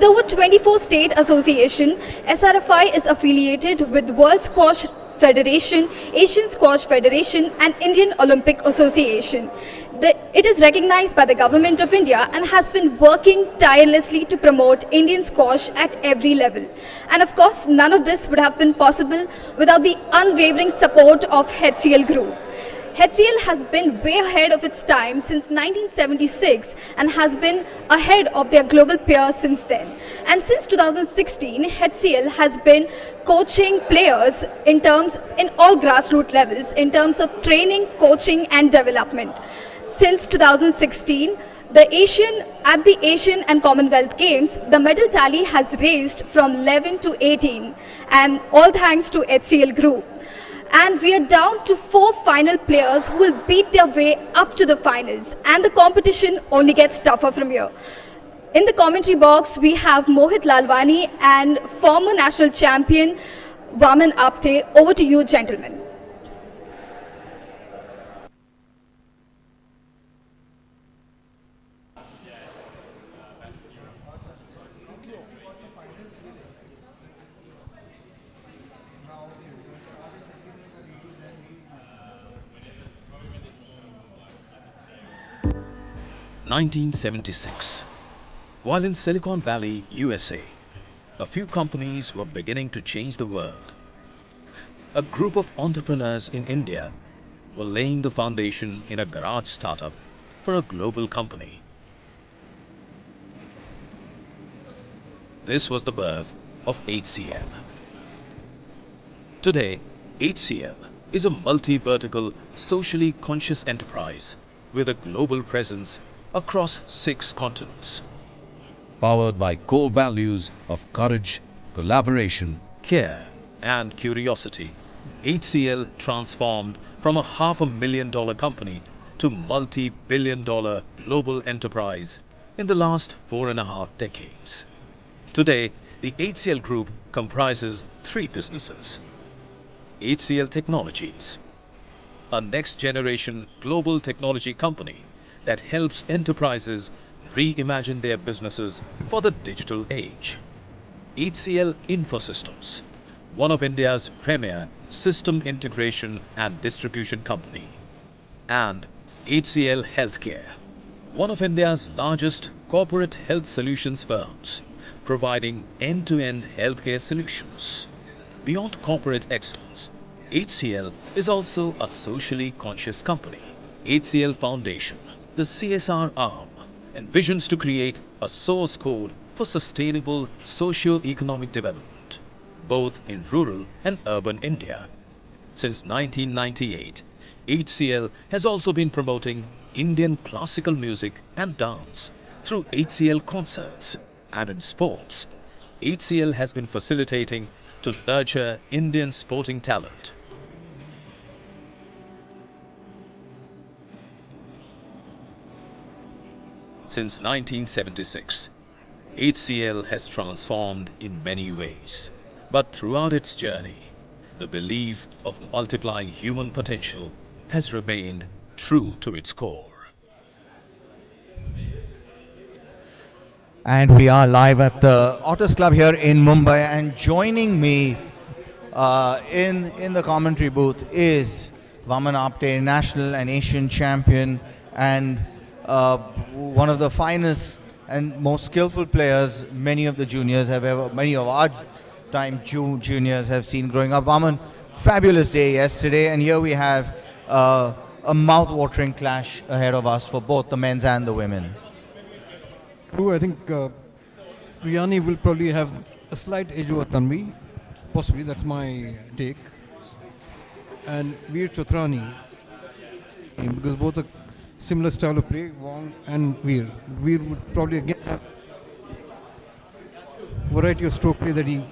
The over 24 state association, SRFI is affiliated with World Squash Federation, Asian Squash Federation and Indian Olympic Association. It is recognized by the Government of India and has been working tirelessly to promote Indian squash at every level. And of course, none of this would have been possible without the unwavering support of HCL Group. HCL has been way ahead of its time since 1976 and has been ahead of their global peers since then. And since 2016, HCL has been coaching players in all grassroots levels in terms of training, coaching and development. Since 2016, at the Asian and Commonwealth Games, the medal tally has raised from 11 to 18, and all thanks to HCL Group. And we are down to 4 final players who will beat their way up to the finals, and the competition only gets tougher from here. In the commentary box, we have Mohit Lalwani and former national champion Vaman Apte. Over to you, gentlemen. (1976). While in Silicon Valley, USA, a few companies were beginning to change the world, a group of entrepreneurs in India were laying the foundation in a garage startup for a global company. This was the birth of HCL. Today, HCL is a multi-vertical, socially conscious enterprise with a global presence across 6 continents. Powered by core values of courage, collaboration, care and curiosity, HCL transformed from a $500,000 company to multi-billion-dollar global enterprise in the last 4.5 decades. Today, the HCL Group comprises 3 businesses. HCL Technologies, a next-generation global technology company that helps enterprises reimagine their businesses for the digital age. HCL Infosystems, one of India's premier system integration and distribution company. And HCL Healthcare, one of India's largest corporate health solutions firms, providing end-to-end healthcare solutions. Beyond corporate excellence, HCL is also a socially conscious company. HCL Foundation, the CSR arm, envisions to create a source code for sustainable socio-economic development, both in rural and urban India. Since 1998, HCL has also been promoting Indian classical music and dance through HCL concerts, and in sports, HCL has been facilitating to nurture Indian sporting talent. Since 1976, HCL has transformed in many ways, but throughout its journey, the belief of multiplying human potential has remained true to its core. And we are live at the Otters Club here in Mumbai, and joining me in the commentary booth is Vaman Apte, national and Asian champion, and one of the finest and most skillful players many of our juniors have seen growing up. Vaman, fabulous day yesterday, and here we have a mouth-watering clash ahead of us for both the men's and the women's. True, I think Riyani will probably have a slight edge over Tanvi, possibly, that's my take. And Veer Chotrani, because both are similar style of play, Wong and Veer. Veer would probably again have variety of stroke play that he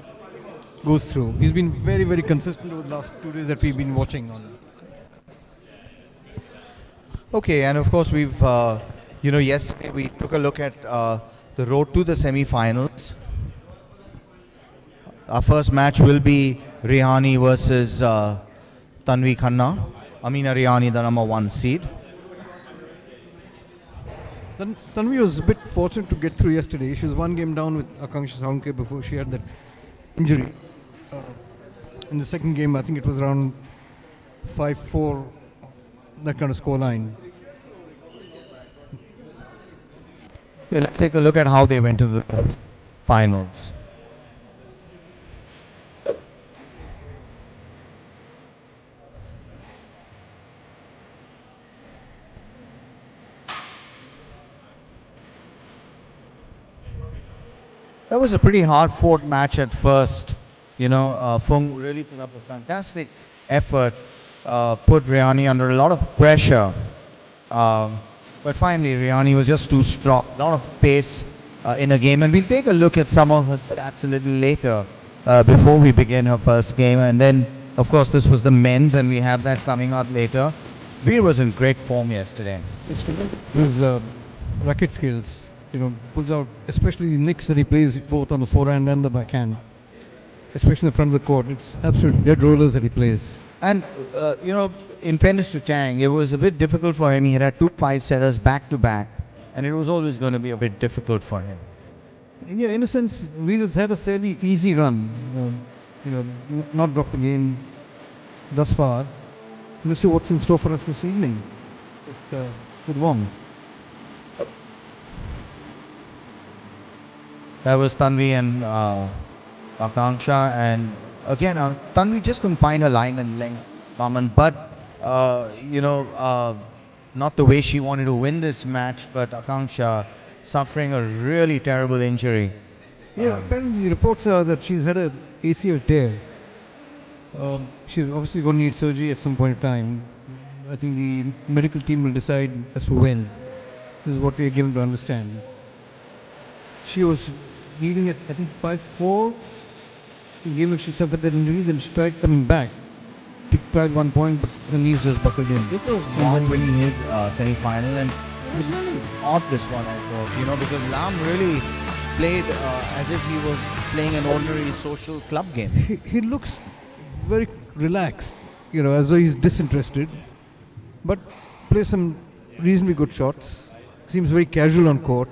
goes through. He's been very, very consistent over the last 2 days that we've been watching on. Okay, and of course we've, yesterday we took a look at the road to the semi-finals. Our first match will be Rihani versus Tanvi Khanna. Amina Rihani, the number 1 seed. Tanvi was a bit fortunate to get through yesterday. She was one game down with Akanksha Soundke before she had that injury. In the second game, I think it was around 5-4, that kind of score line. Okay, let's take a look at how they went to the finals. That was a pretty hard-fought match at first. Fung really put up a fantastic effort, put Riani under a lot of pressure. But finally, Riani was just too strong. A lot of pace in a game. And we'll take a look at some of her stats a little later before we begin her first game. And then, of course, this was the men's, and we have that coming up later. Veer was in great form yesterday. His racket skills, pulls out, especially the nicks that he plays both on the forehand and the backhand, especially in the front of the court. It's absolute dead rollers that he plays. And, in fairness to Tang, it was a bit difficult for him. He had 2 5-setters back to back, and it was always going to be a bit difficult for him. Yeah, in a sense, Veer has had a fairly easy run. Not dropped the game thus far. Let's see what's in store for us this evening with Wong. That was Tanvi and Akanksha, and again, Tanvi just couldn't find her line and length, Vaman, but not the way she wanted to win this match, but Akanksha suffering a really terrible injury. Yeah, apparently the reports are that she's had a ACL tear. She's obviously going to need surgery at some point in time. I think the medical team will decide as to when. This is what we are given to understand. She was needing it, I think, 5-4. The game that she suffered that injury, then she tried coming back. She tried one point, but the knees just buckled in. It was Wong winning his semi-final, and it was really odd this one, I thought, because Lam really played as if he was playing an ordinary social club game. He looks very relaxed, as though he's disinterested, but plays some reasonably good shots. Seems very casual on court,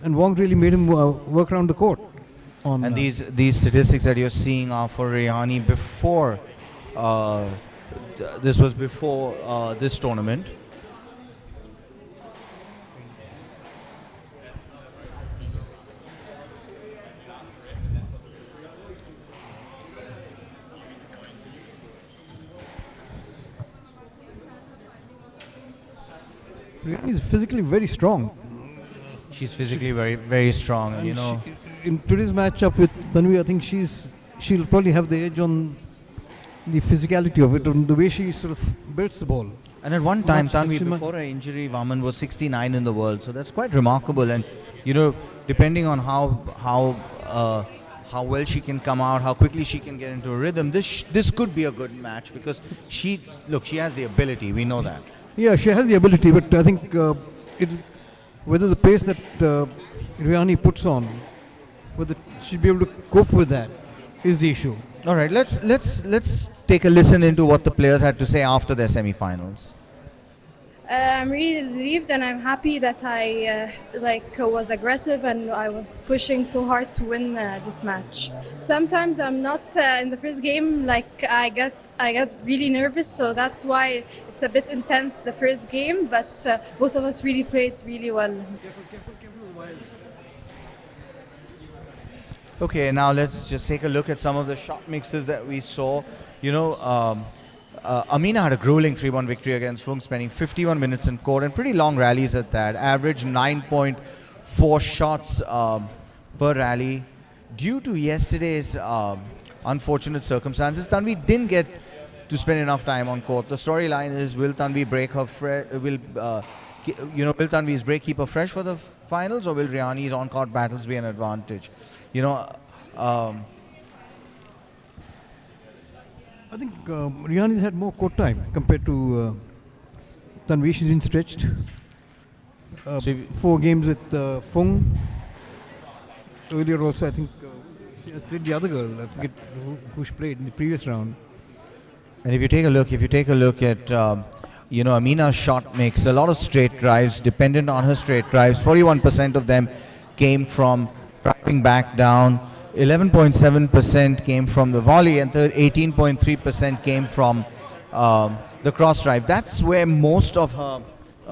and Wong really made him work around the court. And these statistics that you're seeing are for Riani before. This was before this tournament. Riani is physically very strong. She's physically very, very strong, and in today's matchup with Tanvi, I think she'll probably have the edge on the physicality of it, on the way she sort of builds the ball. And at one time, Tanvi, before her injury, Vaman was 69 in the world, so that's quite remarkable. And depending on how well she can come out, how quickly she can get into a rhythm, this could be a good match, because she has the ability. We know that. Yeah, she has the ability, but I think whether the pace that Riani puts on, whether she'll be able to cope with that, is the issue. All right, let's take a listen into what the players had to say after their semi-finals. I'm really relieved, and I'm happy that I was aggressive and I was pushing so hard to win this match. Sometimes I'm not in the first game, I get really nervous, so that's why it's a bit intense the first game. But both of us really played really well. Okay, now let's just take a look at some of the shot mixes that we saw. Amina had a grueling 3-1 victory against Fung, spending 51 minutes in court and pretty long rallies at that. Average 9.4 shots per rally. Due to yesterday's unfortunate circumstances, Tanvi didn't get to spend enough time on court. The storyline is, will Tanvi break her will Tanvi's break keep her fresh for the finals, or will Riani's on-court battles be an advantage? I think Riani's had more court time compared to Tanvi. She's been stretched. 4 games with Fung. Earlier also, I think she played the other girl. I forget who she played in the previous round. And if you take a look at Amina's shot makes a lot of straight drives, dependent on her straight drives. 41% of them came from driving back down. 11.7% came from the volley, and 18.3% came from the cross drive. That's where most of her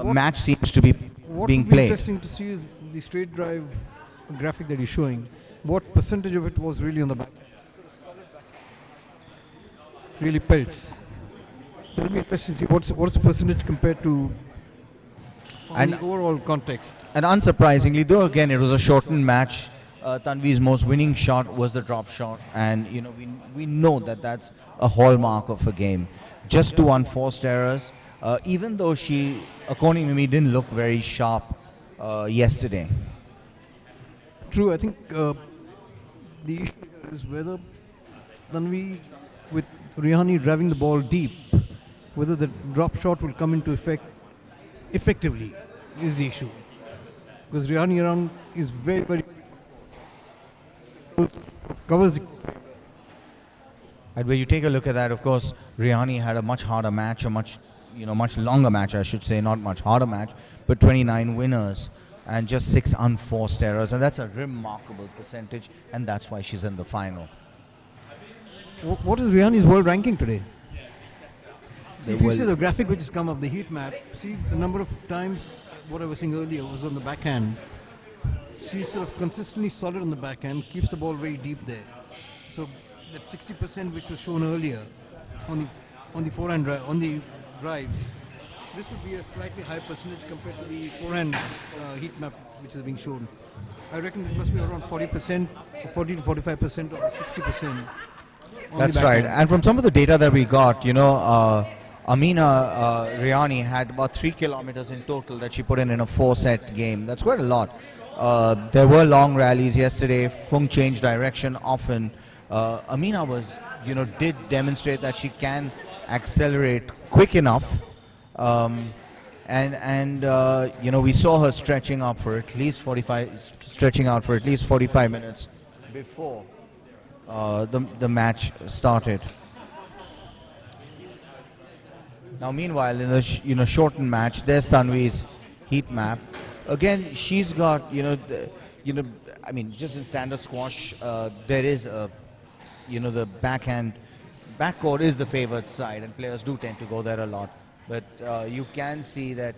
match seems to be What being would be played. interesting to see is the straight drive graphic that you're showing. What percentage of it was really on the back? Really pelts. So it'll be interesting to see what's the percentage compared to And- the overall context. And unsurprisingly, though, again, it was a shortened match. Tanvi's most winning shot was the drop shot, and we know that that's a hallmark of a game. Just two unforced errors, even though she, according to me, didn't look very sharp yesterday. True, I think the issue here is whether Tanvi, with Rihani driving the ball deep, whether the drop shot will come into effect effectively is the issue. Because Rihani around is very, very covers. And when you take a look at that, of course, Rihani had a much harder match, much longer match, I should say, not much harder match, but 29 winners and just 6 unforced errors, and that's a remarkable percentage, and that's why she's in the final. What is Rihani's world ranking today? See, The if you world- see the graphic which has come up, the heat map, see the number of times, what I was saying earlier was on the backhand. She's sort of consistently solid on the backhand, keeps the ball very deep there. So that 60% which was shown earlier on the forehand on the drives, this would be a slightly higher percentage compared to the forehand heat map which is being shown. I reckon it must be around 40%, 40 to 45% of the 60%. on the That's right. backhand. And from some of the data that we got, Amina Rihani had about 3 kilometers in total that she put in a 4-set game. That's quite a lot. There were long rallies yesterday. Fung changed direction often. Amina did demonstrate that she can accelerate quick enough. We saw her stretching out for at least 45 minutes before the match started. Now, meanwhile, in the shortened match, there's Tanvi's heat map. Again, she's got just in standard squash, there is the backcourt is the favored side, and players do tend to go there a lot. But you can see that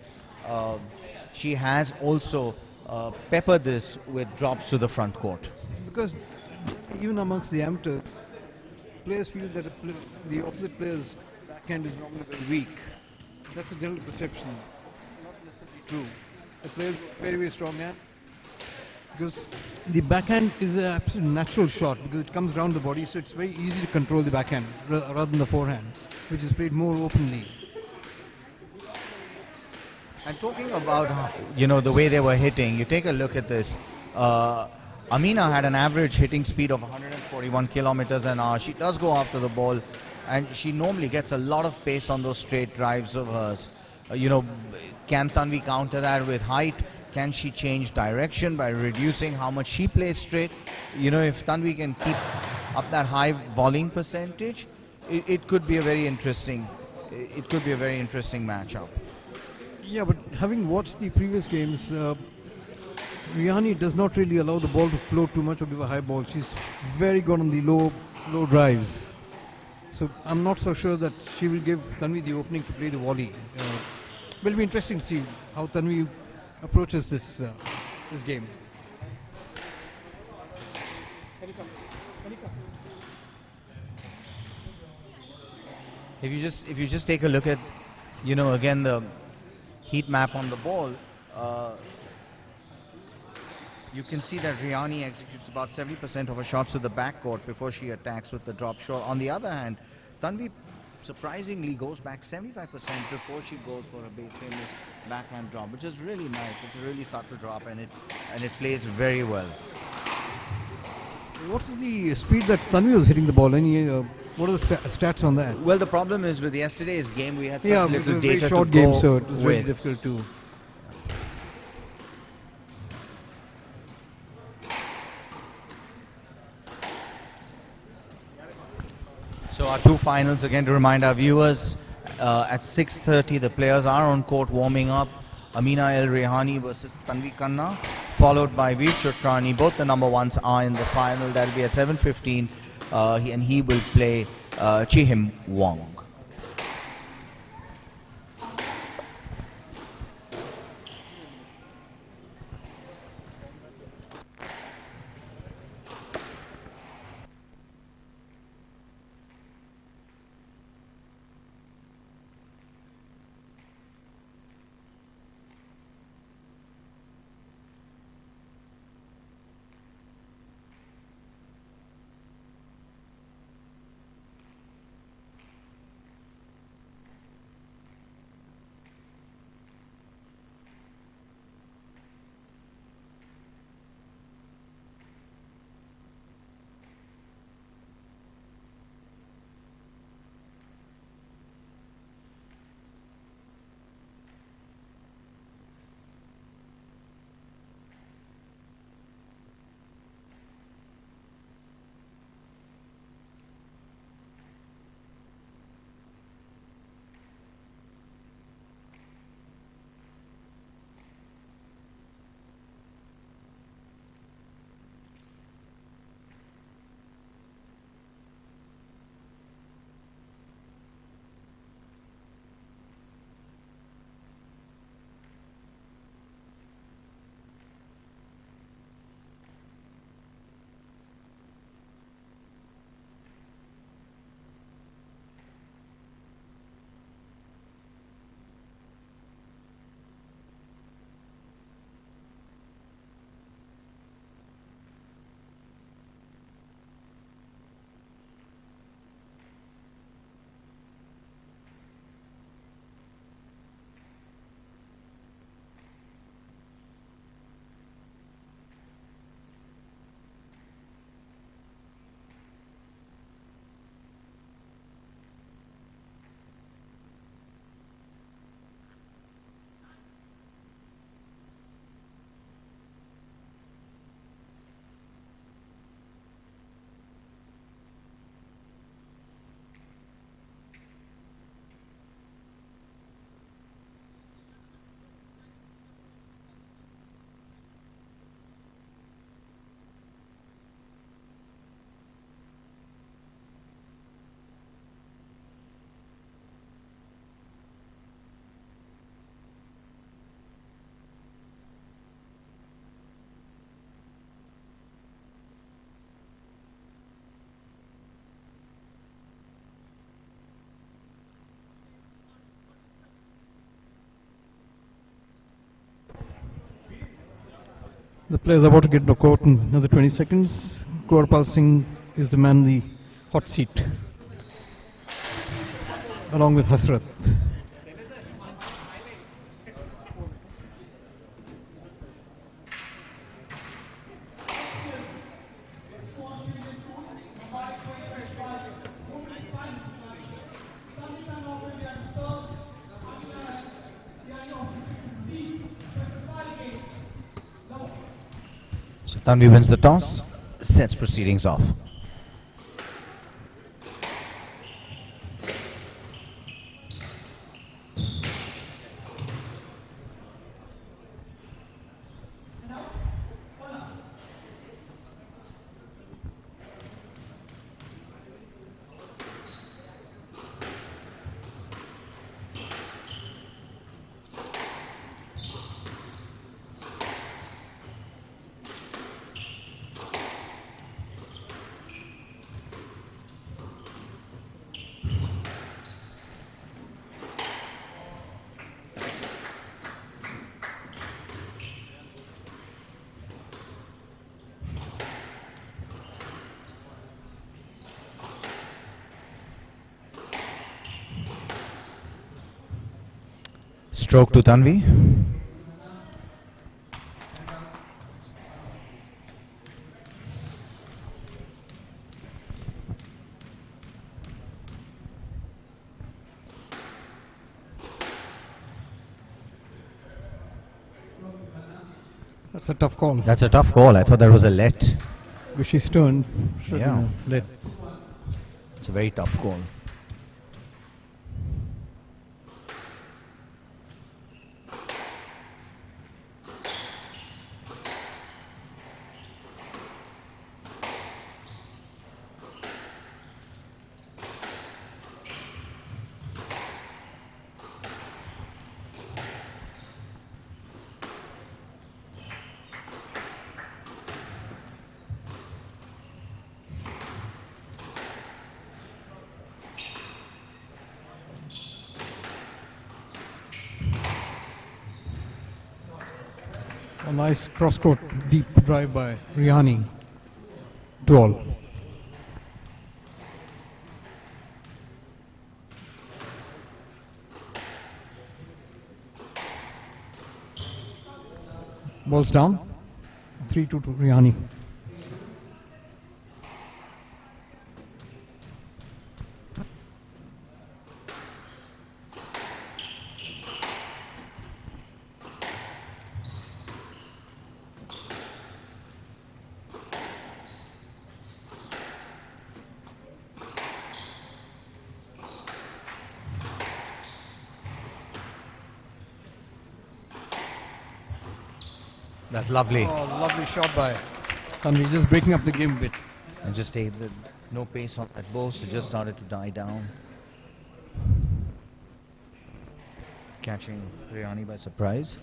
she has also peppered this with drops to the front court. Because even amongst the amateurs, players feel that the opposite player's backhand is normally very weak. That's a general perception. Not necessarily true. The players very, very strong hand. Because the backhand is an absolute natural shot because it comes round the body, so it's very easy to control the backhand rather than the forehand, which is played more openly. And talking about the way they were hitting, you take a look at this. Amina had an average hitting speed of 141 kilometers an hour. She does go after the ball, and she normally gets a lot of pace on those straight drives of hers. Can Tanvi counter that with height? Can she change direction by reducing how much she plays straight? If Tanvi can keep up that high volleying percentage, it could be a very interesting. It could be a very interesting matchup. Yeah, but having watched the previous games, Rihani does not really allow the ball to float too much or give a high ball. She's very good on the low drives. So I'm not so sure that she will give Tanvi the opening to play the volley. Will be interesting to see how Tanvi approaches this game. If you just take a look at, again the heat map on the ball, you can see that Rihani executes about 70% of her shots to the backcourt before she attacks with the drop shot. On the other hand, Tanvi surprisingly goes back 75% before she goes for a big famous backhand drop, which is really nice. It's a really subtle drop, and it plays very well. What is the speed that Tanvi was hitting the ball? What are the stats on that? Well, the problem is with yesterday's game, we had such Yeah, it was little a very data short to game, go so it was very with. difficult to. So our two finals, again to remind our viewers, at 6:30. The players are on court warming up. Amina El Rehani versus Tanvi Khanna, followed by Veer Chotrani. Both the number ones are in the final. That'll be at 7:15, and he will play Chihim Wong. The players are about to get the court in another 20 seconds. Gaurpal Singh is the man in the hot seat, along with Hasrat. So Tanvi wins the toss, sets proceedings off. Stroke to Tanvi. That's a tough call. That's a tough call. I thought that was a let. Vishy's turn. Should Yeah. let. It's a very tough call. A nice cross-court deep drive by Riani. 2-all. Balls down. 3-2 to Riani. That's lovely. Oh, lovely shot by Tanvi, just breaking up the game a bit. And just no pace on that burst. It just started to die down. Catching Riani by surprise.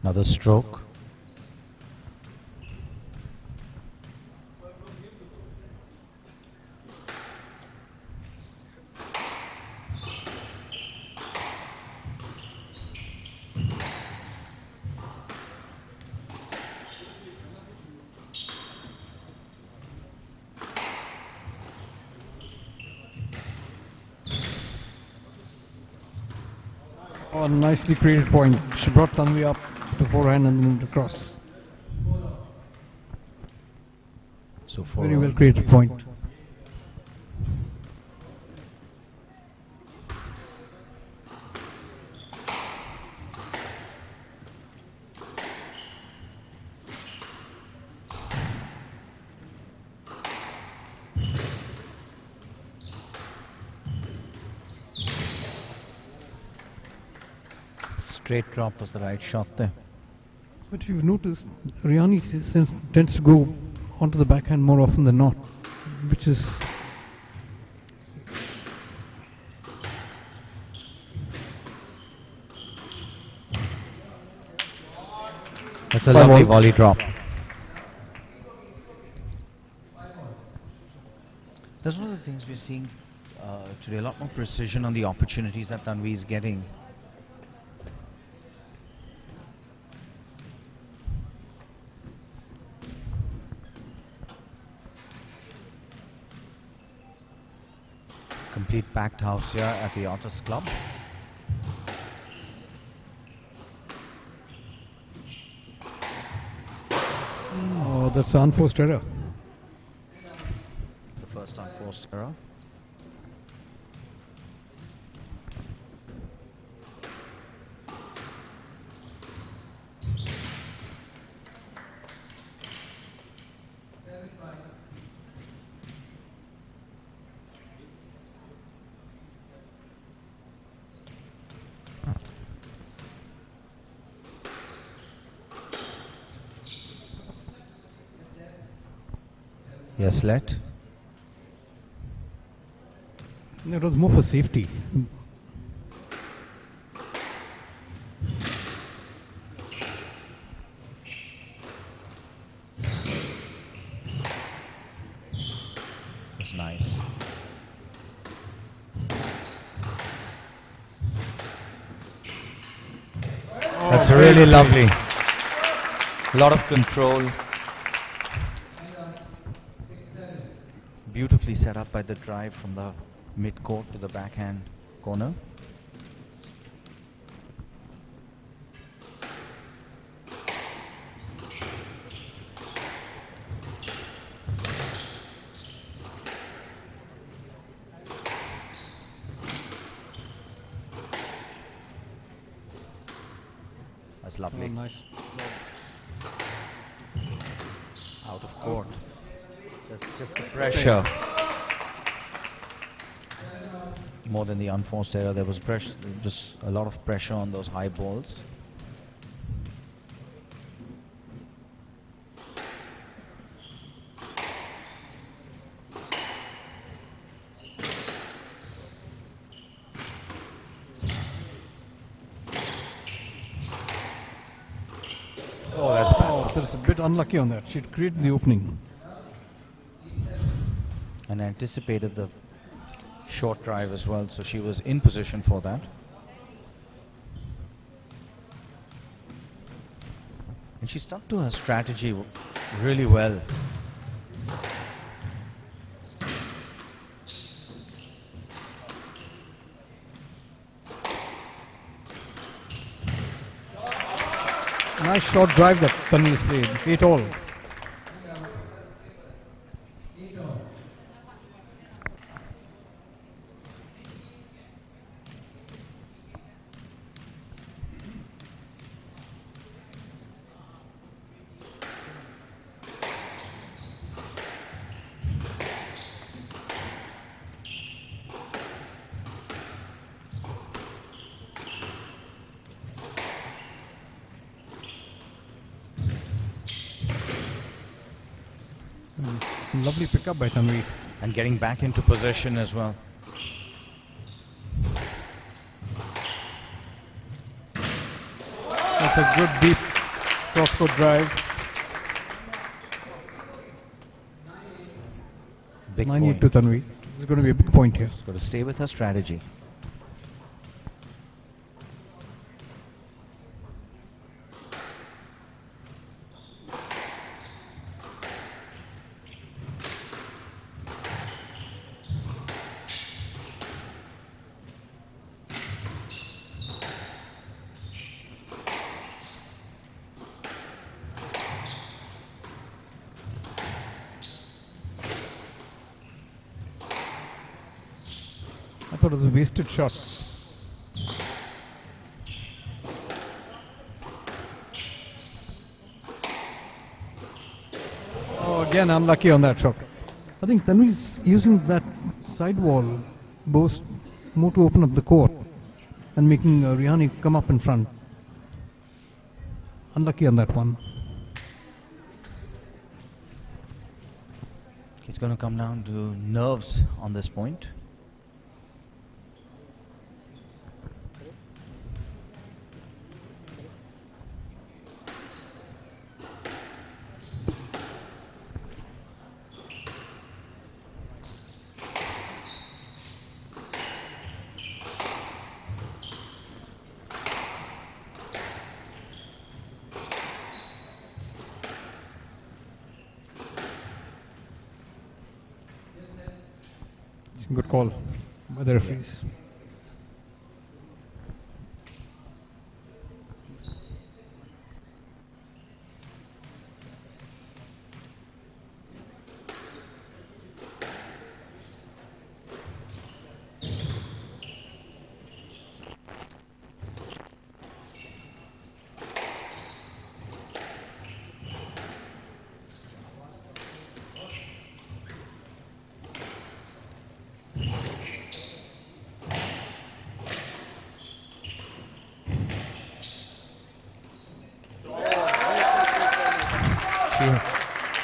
Another stroke. Oh, nicely created point. She brought Tanvi up to forehand and then across. So for Very well created point. straight drop was the right shot there. But if you've noticed, Riani tends to go onto the backhand more often than not, which is That's a lovely volley drop. That's one of the things we're seeing today, a lot more precision on the opportunities that Tanvi is getting. Complete packed house here at the Otters Club. oh, that's an unforced error. The first unforced error. Yes, let. It was more for safety. That's nice. That's really lovely. A lot of control. Beautifully set up by the drive from the mid-court to the backhand corner. That's lovely. Oh, nice. Out of court. That's just the pressure. More than the unforced error, there was pressure, just a lot of pressure on those high balls. Oh, that's bad. Oh, that's a bit unlucky on that. She created the opening. And anticipated the short drive as well, so she was in position for that. And she stuck to her strategy really well. Nice short drive that Tanvi has played. 8-all. Lovely pickup by Tanvi. And getting back into position as well. That's a good deep cross-court drive. Big 9-8 point. to Tanvi. This is going to be a big point here. She's got to stay with her strategy. I thought it was a wasted shot. Oh, again unlucky on that shot. I think Tanvi is using that sidewall boast more to open up the court and making Rihani come up in front. Unlucky on that one. It's going to come down to nerves on this point. Good call by the referees.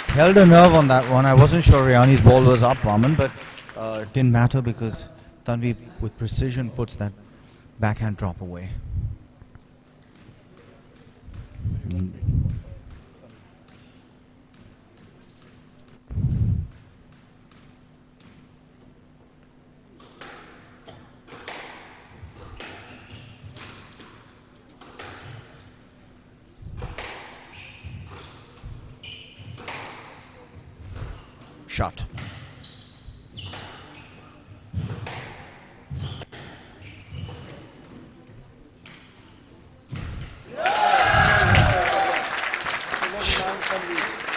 Held a nerve on that one. I wasn't sure Rihani's ball was up, Vaman, but it didn't matter because Tanvi with precision puts that backhand drop away. Shot.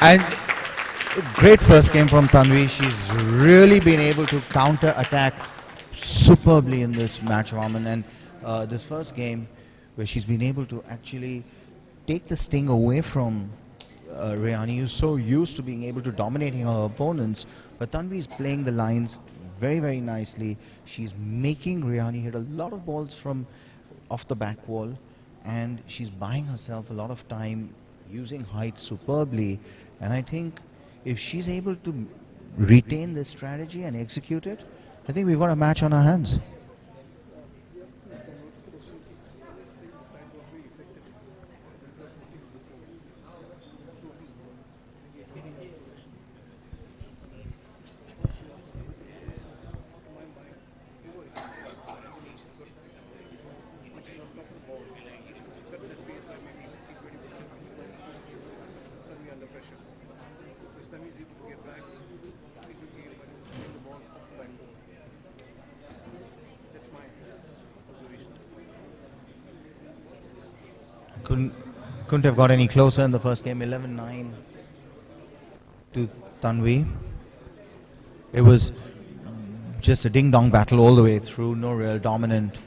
And great first game from Tanvi. She's really been able to counter attack superbly in this match, Raman. And this first game where she's been able to actually take the sting away from Rihani, who's so used to being able to dominating her opponents, but Tanvi is playing the lines very, very nicely. She's making Rihani hit a lot of balls from off the back wall, and she's buying herself a lot of time, using height superbly. And I think if she's able to retain this strategy and execute it, I think we've got a match on our hands. Couldn't couldn't have got any closer in the first game. 11-9 to Tanvi. It was just a ding-dong battle all the way through. No real dominant.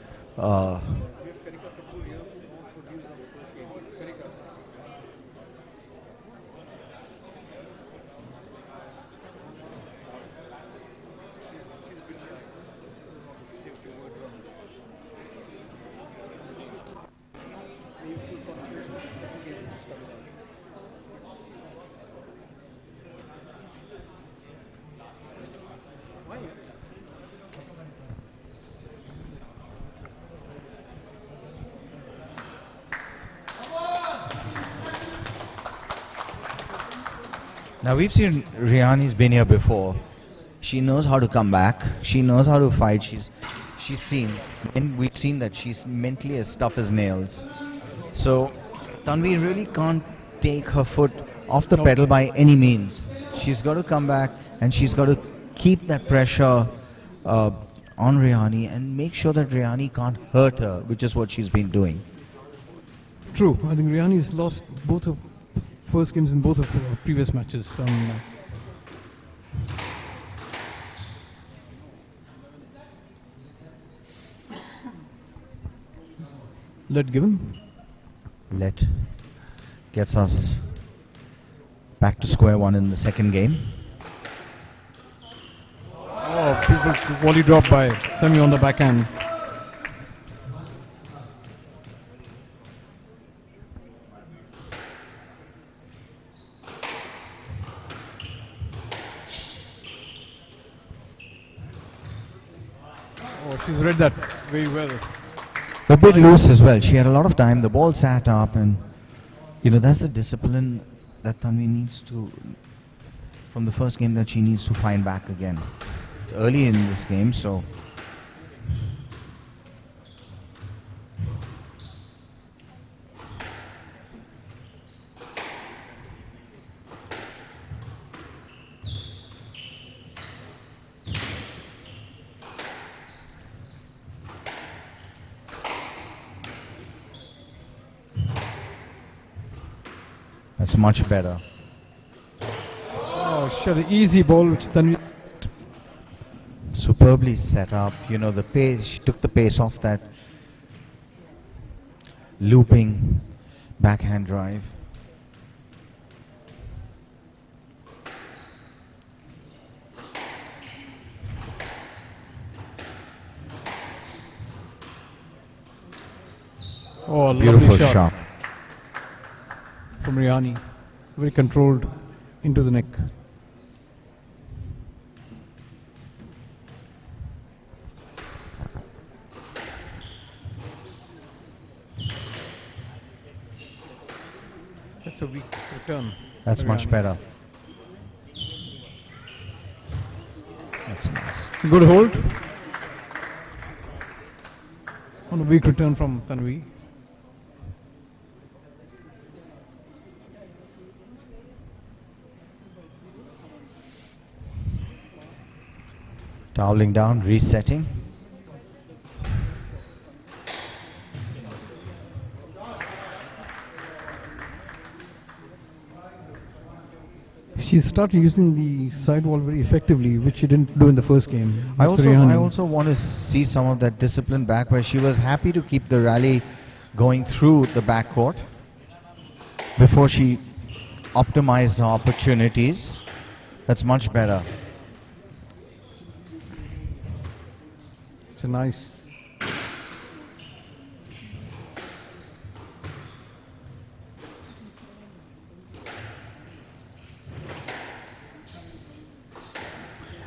Now we've seen Riani's been here before. She knows how to come back. She knows how to fight. She's seen, and we've seen that she's mentally as tough as nails. So Tanvi really can't take her foot off the pedal by any means. She's got to come back and she's got to keep that pressure on Riani and make sure that Riani can't hurt her, which is what she's been doing. True. I think Riani's lost both of first games in both of her previous matches. Let given. Let gets us back to square one in the second game. Oh, beautiful volley drop by Tanvi on the backhand. Oh, she's read that very well. A bit loose as well. She had a lot of time. The ball sat up, and that's the discipline that Tanvi needs to, from the first game, that she needs to find back again. It's early in this game, so. That's much better. Oh, she had an easy ball which Tanvi. Superbly set up. The pace. She took the pace off that looping backhand drive. Oh, Beautiful lovely shot. From Riani. Very controlled into the neck. That's a weak return. That's for much Riani. better. That's nice. Good hold. On a weak return from Tanvi. Toweling down, resetting. She started using the sidewall very effectively, which she didn't do in the first game. I That's Riani. also want to see some of that discipline back, where she was happy to keep the rally going through the backcourt before she optimized her opportunities. That's much better. It's a nice.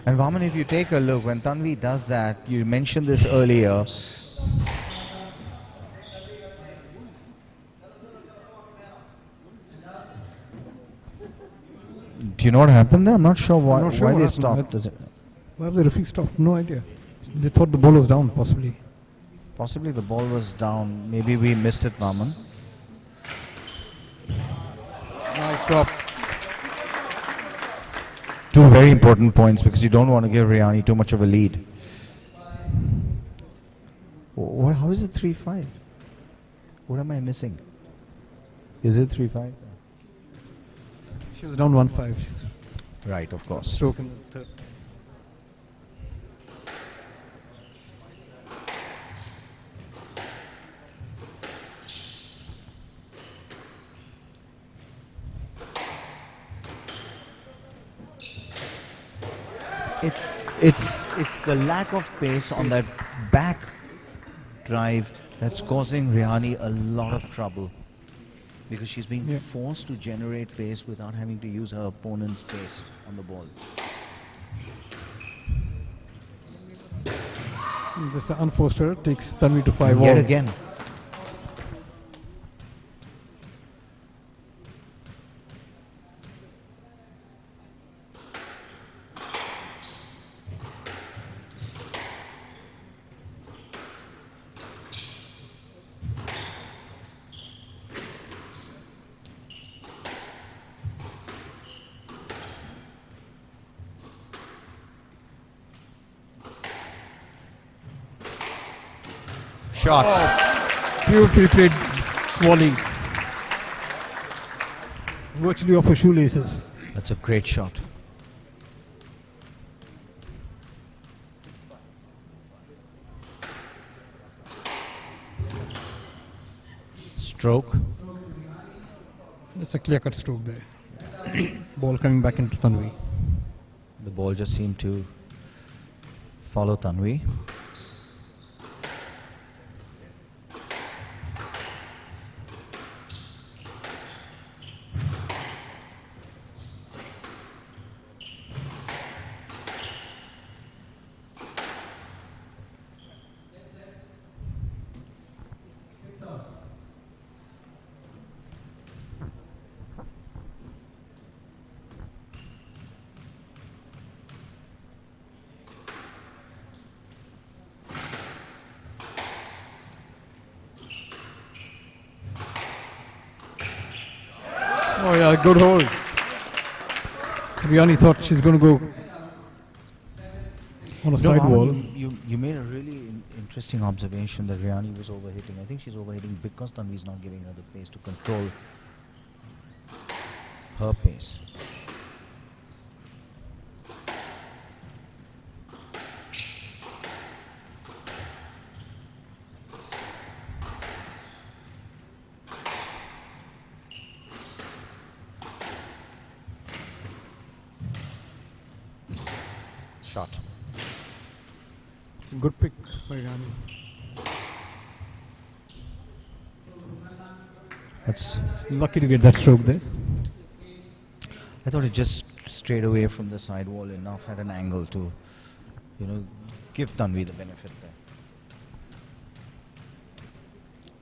And Vaman, if you take a look, when Tanvi does that, you mentioned this earlier. Do you know what happened there? I'm not sure why, I'm not sure why what they happened. stopped. Does it? Why have the referee stopped? No idea. They thought the ball was down, possibly. Possibly the ball was down. Maybe we missed it, Vaman. Nice drop. Two very important points, because you don't want to give Riani too much of a lead. How is it 3-5? What am I missing? Is it 3-5? She was down 1-5. She's Right, of course. stroke in the third. It's the lack of pace on that back drive that's causing Riani a lot of trouble, because she's being Yeah. forced to generate pace without having to use her opponent's pace on the ball. This unforced error takes Tanvi to 5 And yet all. again, shot. Beautifully played volley. Virtually off her shoelaces. That's a great shot. Stroke. That's a clear-cut stroke there. Ball coming back into Tanvi. The ball just seemed to follow Tanvi. Oh yeah, good hold. Riani thought she's going to go on a side wall. You made a really interesting observation that Riani was overhitting. I think she's overhitting because Tanvi is not giving her the pace to control her pace. Shot. Good pick by Riani. That's. Lucky to get that stroke there. I thought it just strayed away from the side wall enough at an angle to, give Tanvi the benefit there.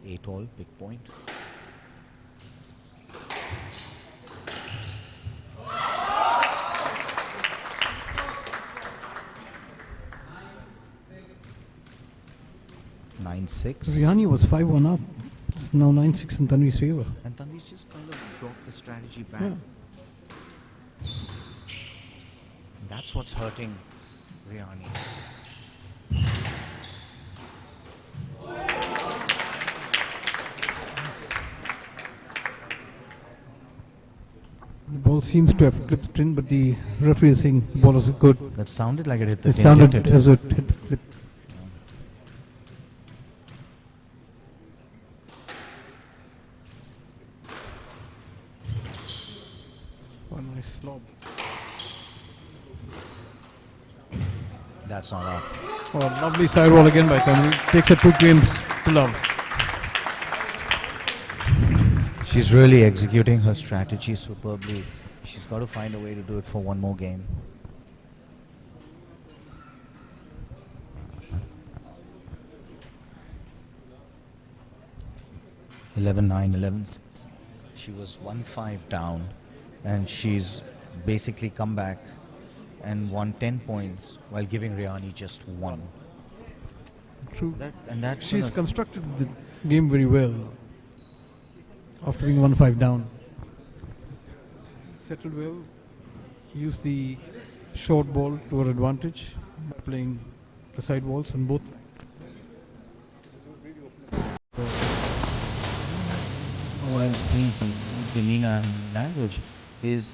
8 all, big point. Nine six. Riani was 5-1 up. It's now 9-6 in Tanvi's favor. And Tanvi's just kind of brought the strategy back. Yeah. That's what's hurting Riani. The ball seems to have clipped in, but the referee is saying the ball was good. That sounded like it hit the It tin, sounded didn't it? as it hit the clip. Oh, nice lob. That's not up. Oh, lovely side roll again by Tanvi. Takes her 2 games to love. She's really executing her strategy superbly. She's got to find a way to do it for one more game. (11-9, 11-6). She was 1-5 down, and she's basically come back and won 10 points while giving Riani just 1. True. That's She's gonna constructed the game very well after being 1-5 down. Settled well, used the short ball to her advantage, playing the side walls on both. well, being a language is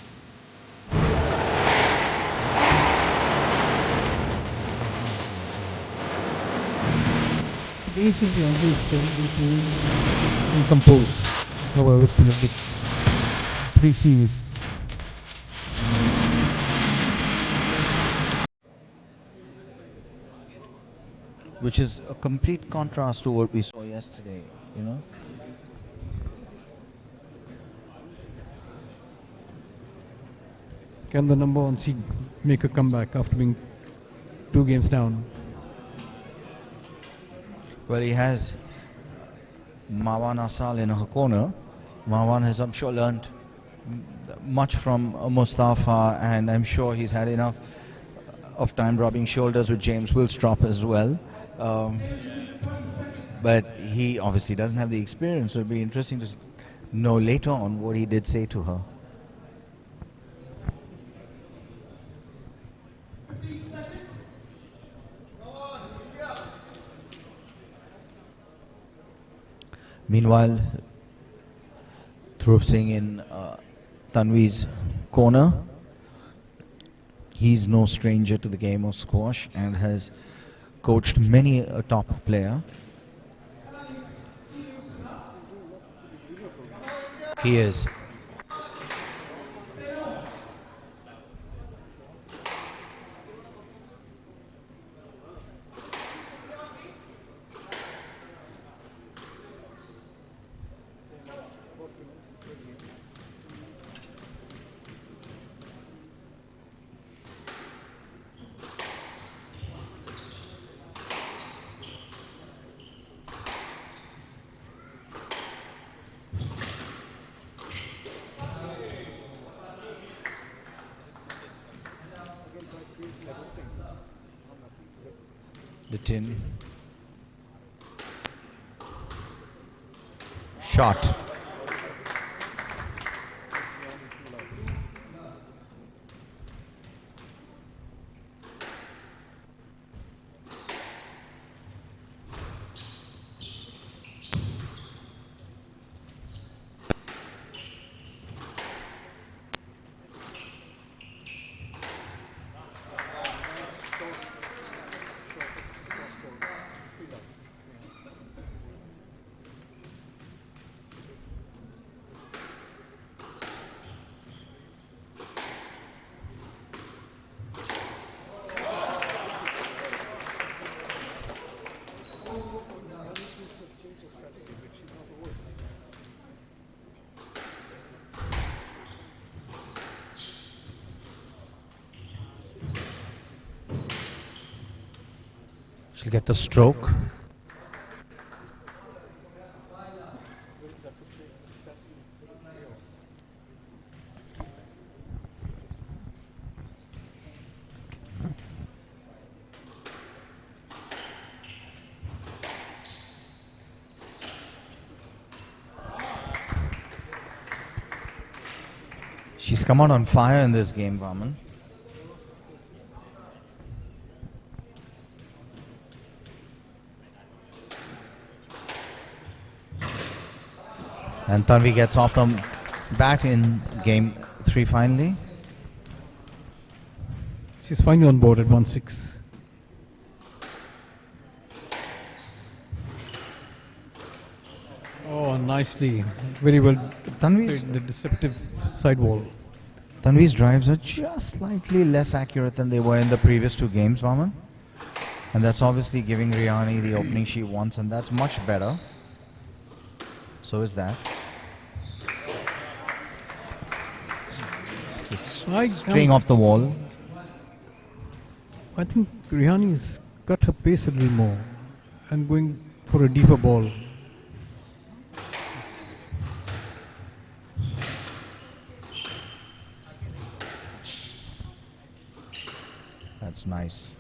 Basically, only to compose. However, with 3 C's. which is a complete contrast to what we saw yesterday, you know. Can the number one seed make a comeback after being 2 games down? Well, he has Marwan Asal in her corner. Marwan has, I'm sure, learned much from Mustafa, and I'm sure he's had enough of time rubbing shoulders with James Willstrop as well. But he obviously doesn't have the experience, so it'll be interesting to know later on what he did say to her. Meanwhile, Dhruv Singh in Tanvi's corner. He's no stranger to the game of squash and has coached many a top player. He is. The tin. Shot. She'll get the stroke. She's come out on fire in this game, Vaman. And Tanvi gets off the bat in game 3 finally. She's finally on board at 1-6. Oh, nicely. Very well. Tanvi's, The deceptive sidewall. Tanvi's drives are just slightly less accurate than they were in the previous 2 games, Vaman. And that's obviously giving Riani the opening she wants, and that's much better. So is that. Straying off the wall. I think Rihani's cut her pace a little more and going for a deeper ball. That's nice.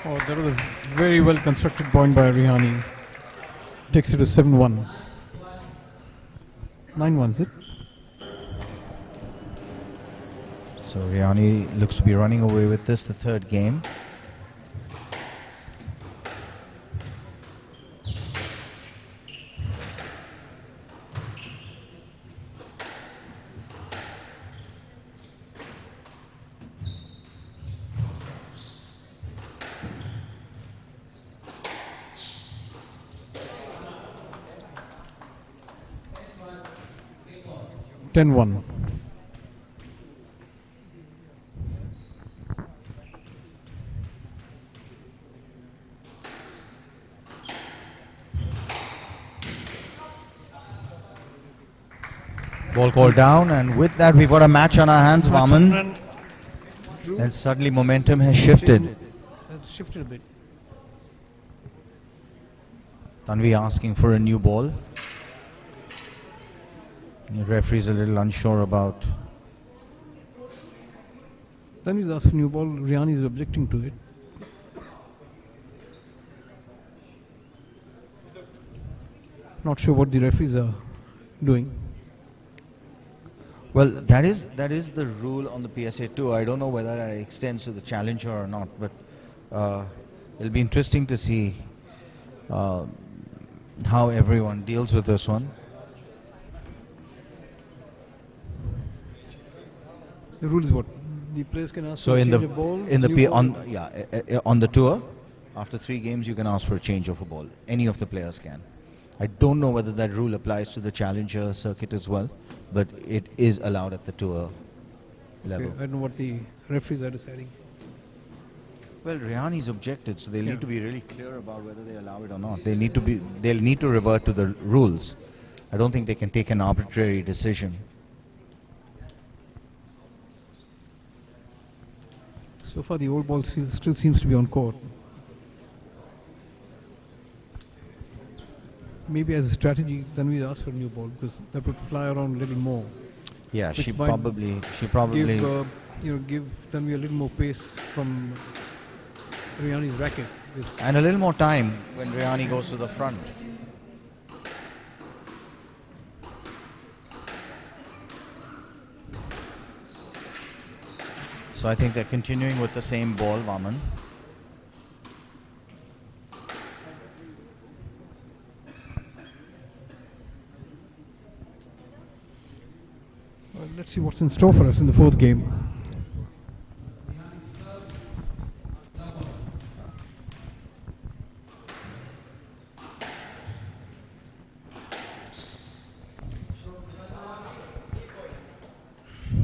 Oh, that was a very well constructed point by Rihani. Takes it to 7-1. 9-1, is it? So Riani looks to be running away with this, the third game. Ten one. Ball called down, and with that we've got a match on our hands, Vaman. And suddenly momentum has shifted. Shifted a bit. Tanvi asking for a new ball. The referee's a little unsure about. Then he's asked for new ball. Rihani is objecting to it. Not sure what the referees are doing. Well, that is the rule on the PSA too. I don't know whether it extends to the challenger or not, but it'll be interesting to see how everyone deals with this one. The rule is what? The players can ask So for a in change the of ball, in the new P ball. on the tour, after 3 games you can ask for a change of a ball. Any of the players can. I don't know whether that rule applies to the challenger circuit as well, but it is allowed at the tour level. Okay, I don't know what the referees are deciding. Well, Rihani's objected, so they'll Yeah. need to be really clear about whether they allow it or not. They'll need to revert to the rules. I don't think they can take an arbitrary decision. So far, the old ball still seems to be on court. Maybe as a strategy, then we ask for a new ball because that would fly around a little more. Yeah, Which she might probably Give Tanvi a little more pace from Rihani's racket. and a little more time when Rihani goes to the front. So I think they're continuing with the same ball, Vaman. Well, let's see what's in store for us in the 4th game.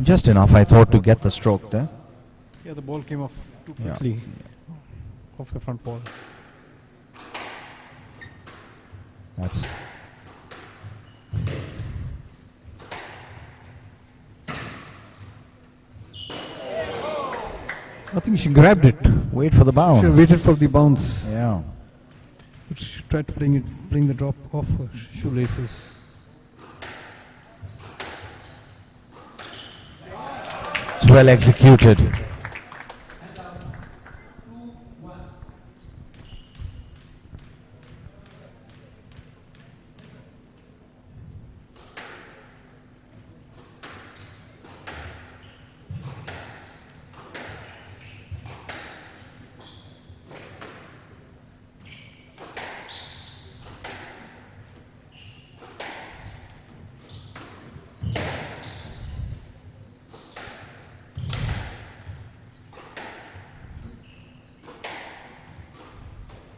Just enough, I thought, to get the stroke there. Yeah, the ball came off too Yeah. quickly off the front ball. That's I think she grabbed it. wait for the bounce. She waited for the bounce. Yeah. She tried to bring the drop off her shoelaces. It's well executed.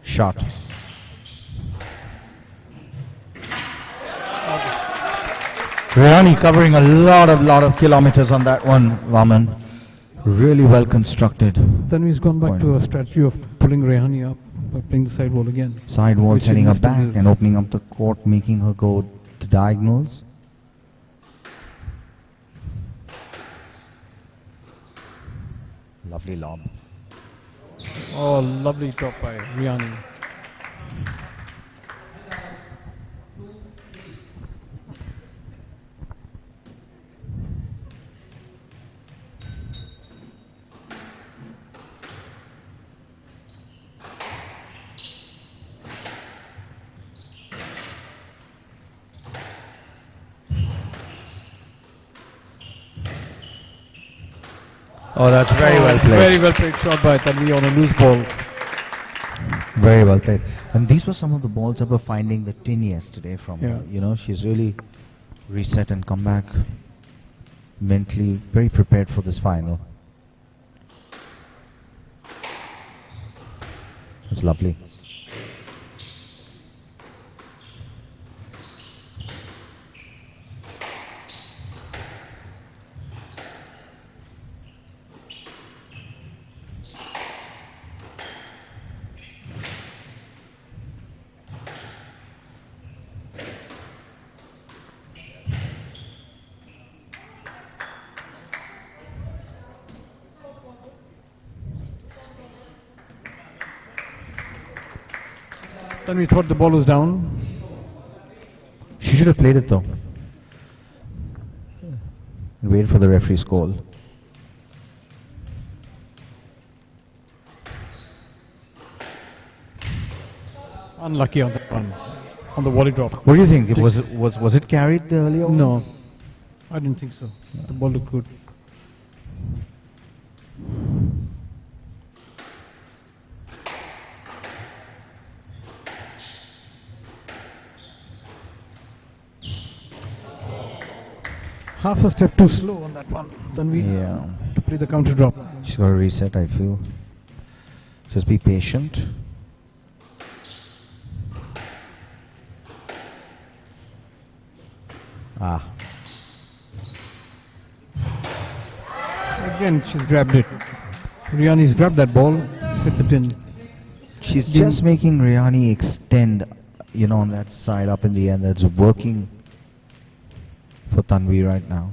Shot. Rihani covering a lot of kilometers on that one, Vaman. Really well constructed. Then he's gone back Point. to a strategy of pulling Rihani up by playing the side wall again. Side wall, Which he setting her missed in back the- and opening up the court, making her go to diagonals. Lovely lob. Oh, lovely drop by Rihani. Oh, that's very well played. Very well played shot by Tanvi on a loose ball. Very well played. And these were some of the balls that were finding the tin yesterday from her. Yeah. You know, she's really reset and come back mentally very prepared for this final. It's lovely. Tanvi thought the ball was down. She should have played it though. And waited for the referee's call. Unlucky on that one, on the volley drop. What do you think? Was it carried the earlier one? No, I didn't think so. The ball looked good. Half a step too slow on that one. Tanvi to play the counter drop. She's got to reset, I feel. Just be patient. Ah. Again, she's grabbed it. Riani's grabbed that ball, hit the tin. She's just making Riani extend, you know, on that side up in the end. That's working for Tanvi right now.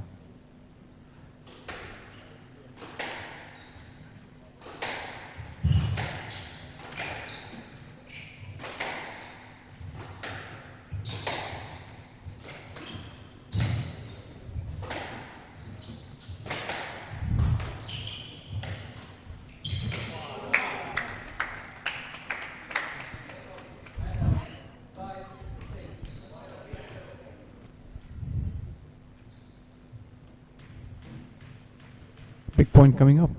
Big point coming up.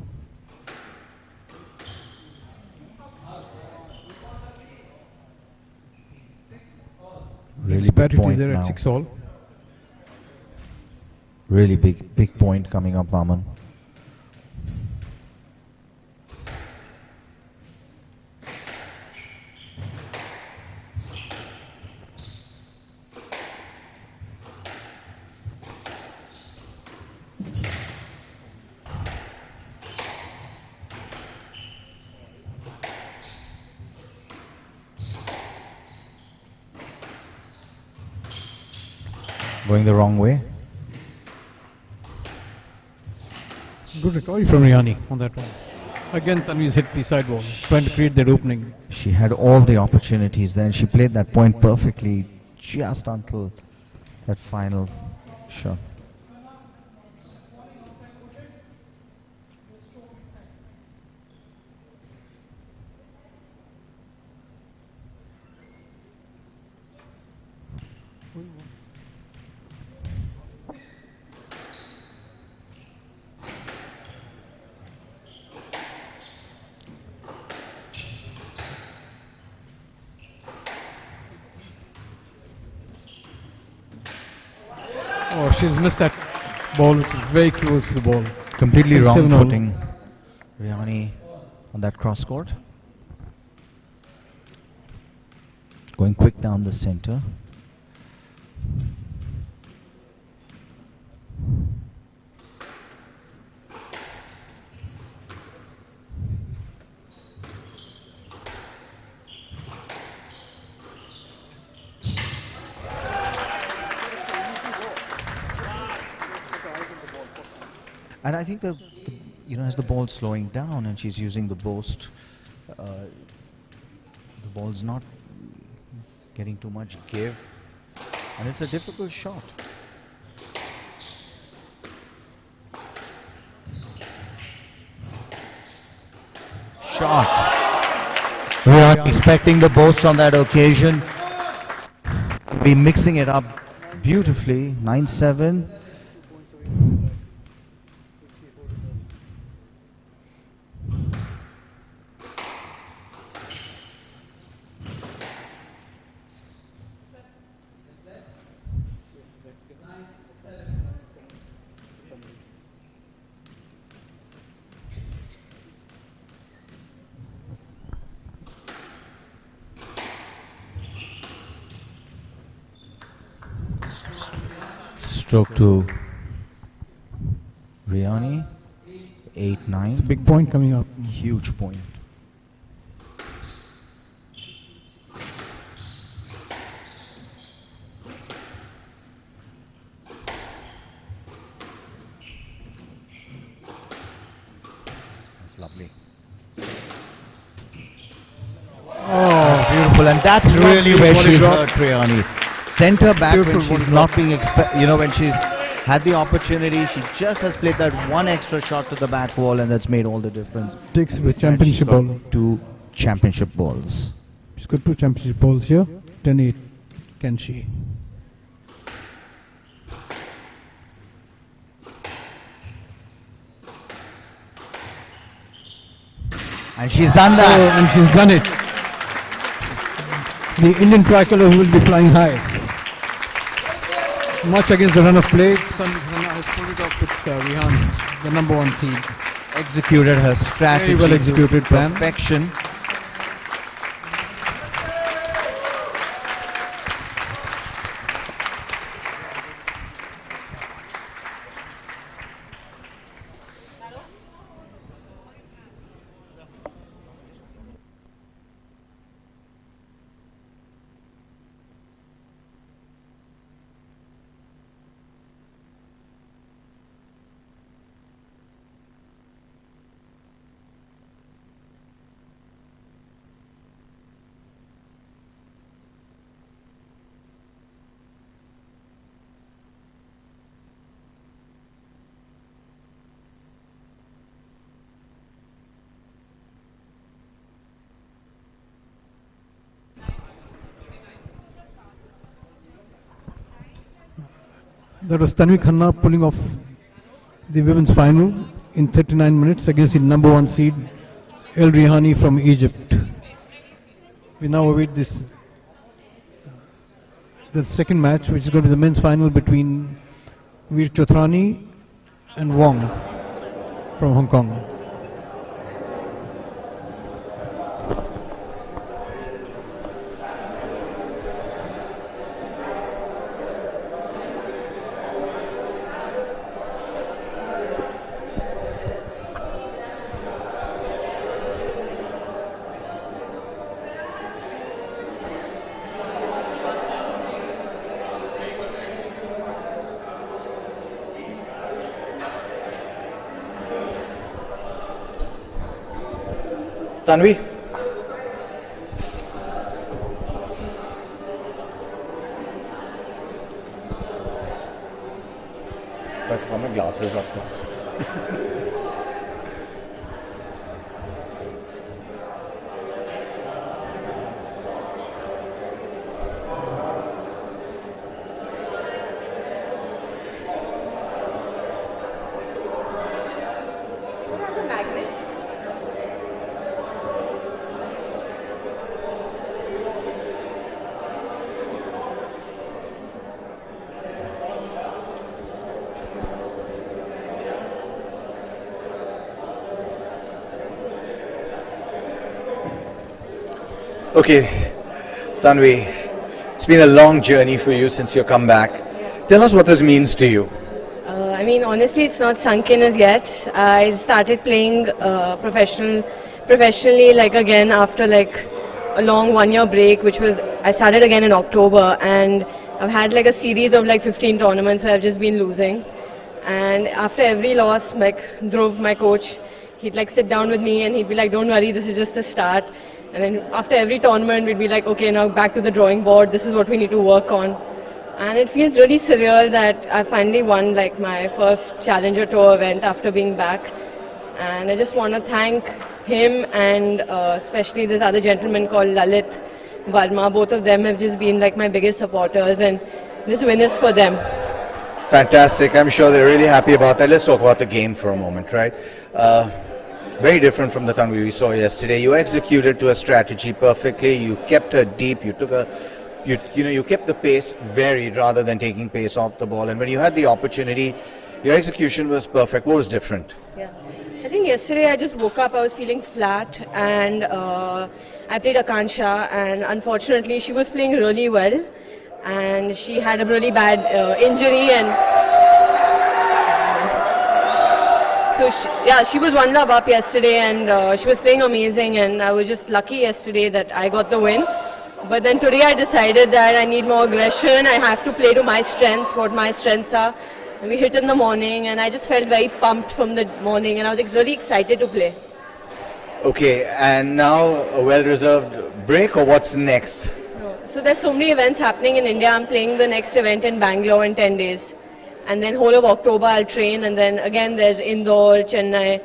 Really It's big parity point there now. at 6-all. Really big point coming up, Vaman. Going the wrong way. Good recovery from Riani on that one. Again, Tanvi's hit the sidewall, trying to create that opening. She had all the opportunities then. She played that point perfectly just until that final shot. Oh, she's missed that ball, which is very close to the ball. Completely Think wrong 7-all. footing. Riani on that cross court. Going quick down the center. And I think the you know, as the ball's slowing down and she's using the boast, the ball's not getting too much give, and it's a difficult shot. Shot. We are expecting the boast on that occasion. Be mixing it up beautifully. 9-7. stroke to Riani. 8-9. It's a big point coming up. Huge point. That's lovely. Oh, Beautiful, and that's really Lovely where body she's drop. hurt Triani. Center back when Beautiful she's body not drop. being when she's had the opportunity, she just has played that one extra shot to the back wall, and that's made all the difference. takes the And she's championship got ball. 2 championship balls. She's got 2 championship balls here. 10-8. Can she? And she's done Oh, that. and she's done it. The Indian tricolor will be flying high. Much against the run of play. Tanvi Khanna has pulled it off with Rihan, the number 1 seed. Executed her strategy. Very well executed, to Pam. perfection. That was Tanvi Khanna pulling off the women's final in 39 minutes against the number 1 seed, El Rihani from Egypt. We now await the second match, which is going to be the men's final between Veer Chotrani and Wong from Hong Kong. Tanvi? I've got my glasses up. Okay, Tanvi, it's been a long journey for you since your comeback. Tell us what this means to you. I mean, honestly, it's not sunk in as yet. I started playing professionally, like again after like a long 1-year break, which was I started again in October, and I've had like a series of like 15 tournaments where I've just been losing. And after every loss, like Dhruv, my coach, he'd like sit down with me and he'd be like, "Don't worry, this is just the start." And then after every tournament, we'd be like, "Okay, now back to the drawing board. This is what we need to work on." And it feels really surreal that I finally won like my first Challenger Tour event after being back. And I just want to thank him and especially this other gentleman called Lalit Verma. Both of them have just been like my biggest supporters, and this win is for them. Fantastic. I'm sure they're really happy about that. Let's talk about the game for a moment, right? Very different from the Tanvi we saw yesterday. You executed to a strategy perfectly. You kept her deep. You took a, you kept the pace varied rather than taking pace off the ball. And when you had the opportunity, your execution was perfect. What was different? Yeah, I think yesterday I just woke up. I was feeling flat, and I played Akansha, and unfortunately she was playing really well, and she had a really bad injury, and So she was one love up yesterday, and she was playing amazing, and I was just lucky yesterday that I got the win. But then today I decided that I need more aggression. I have to play to my strengths, what my strengths are. And we hit in the morning, and I just felt very pumped from the morning, and I was really excited to play. Okay, and now a well-reserved break, or what's next? So there's so many events happening in India. I'm playing the next event in Bangalore in 10 days. And then whole of October I'll train, and then again there's Indore, Chennai.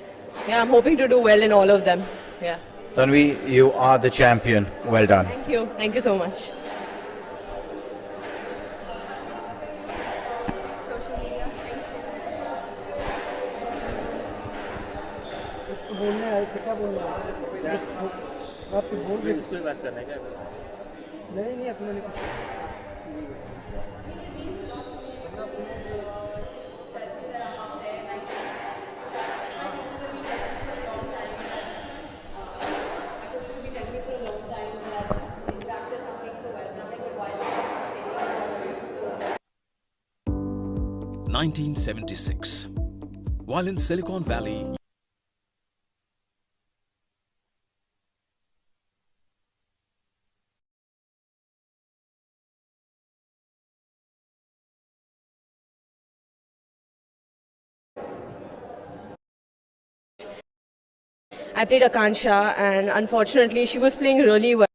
Yeah, I'm hoping to do well in all of them. Yeah. Tanvi, you are the champion. Well done. Thank you so much. – 1976. While in Silicon Valley, I played Akansha, and unfortunately she was playing really well.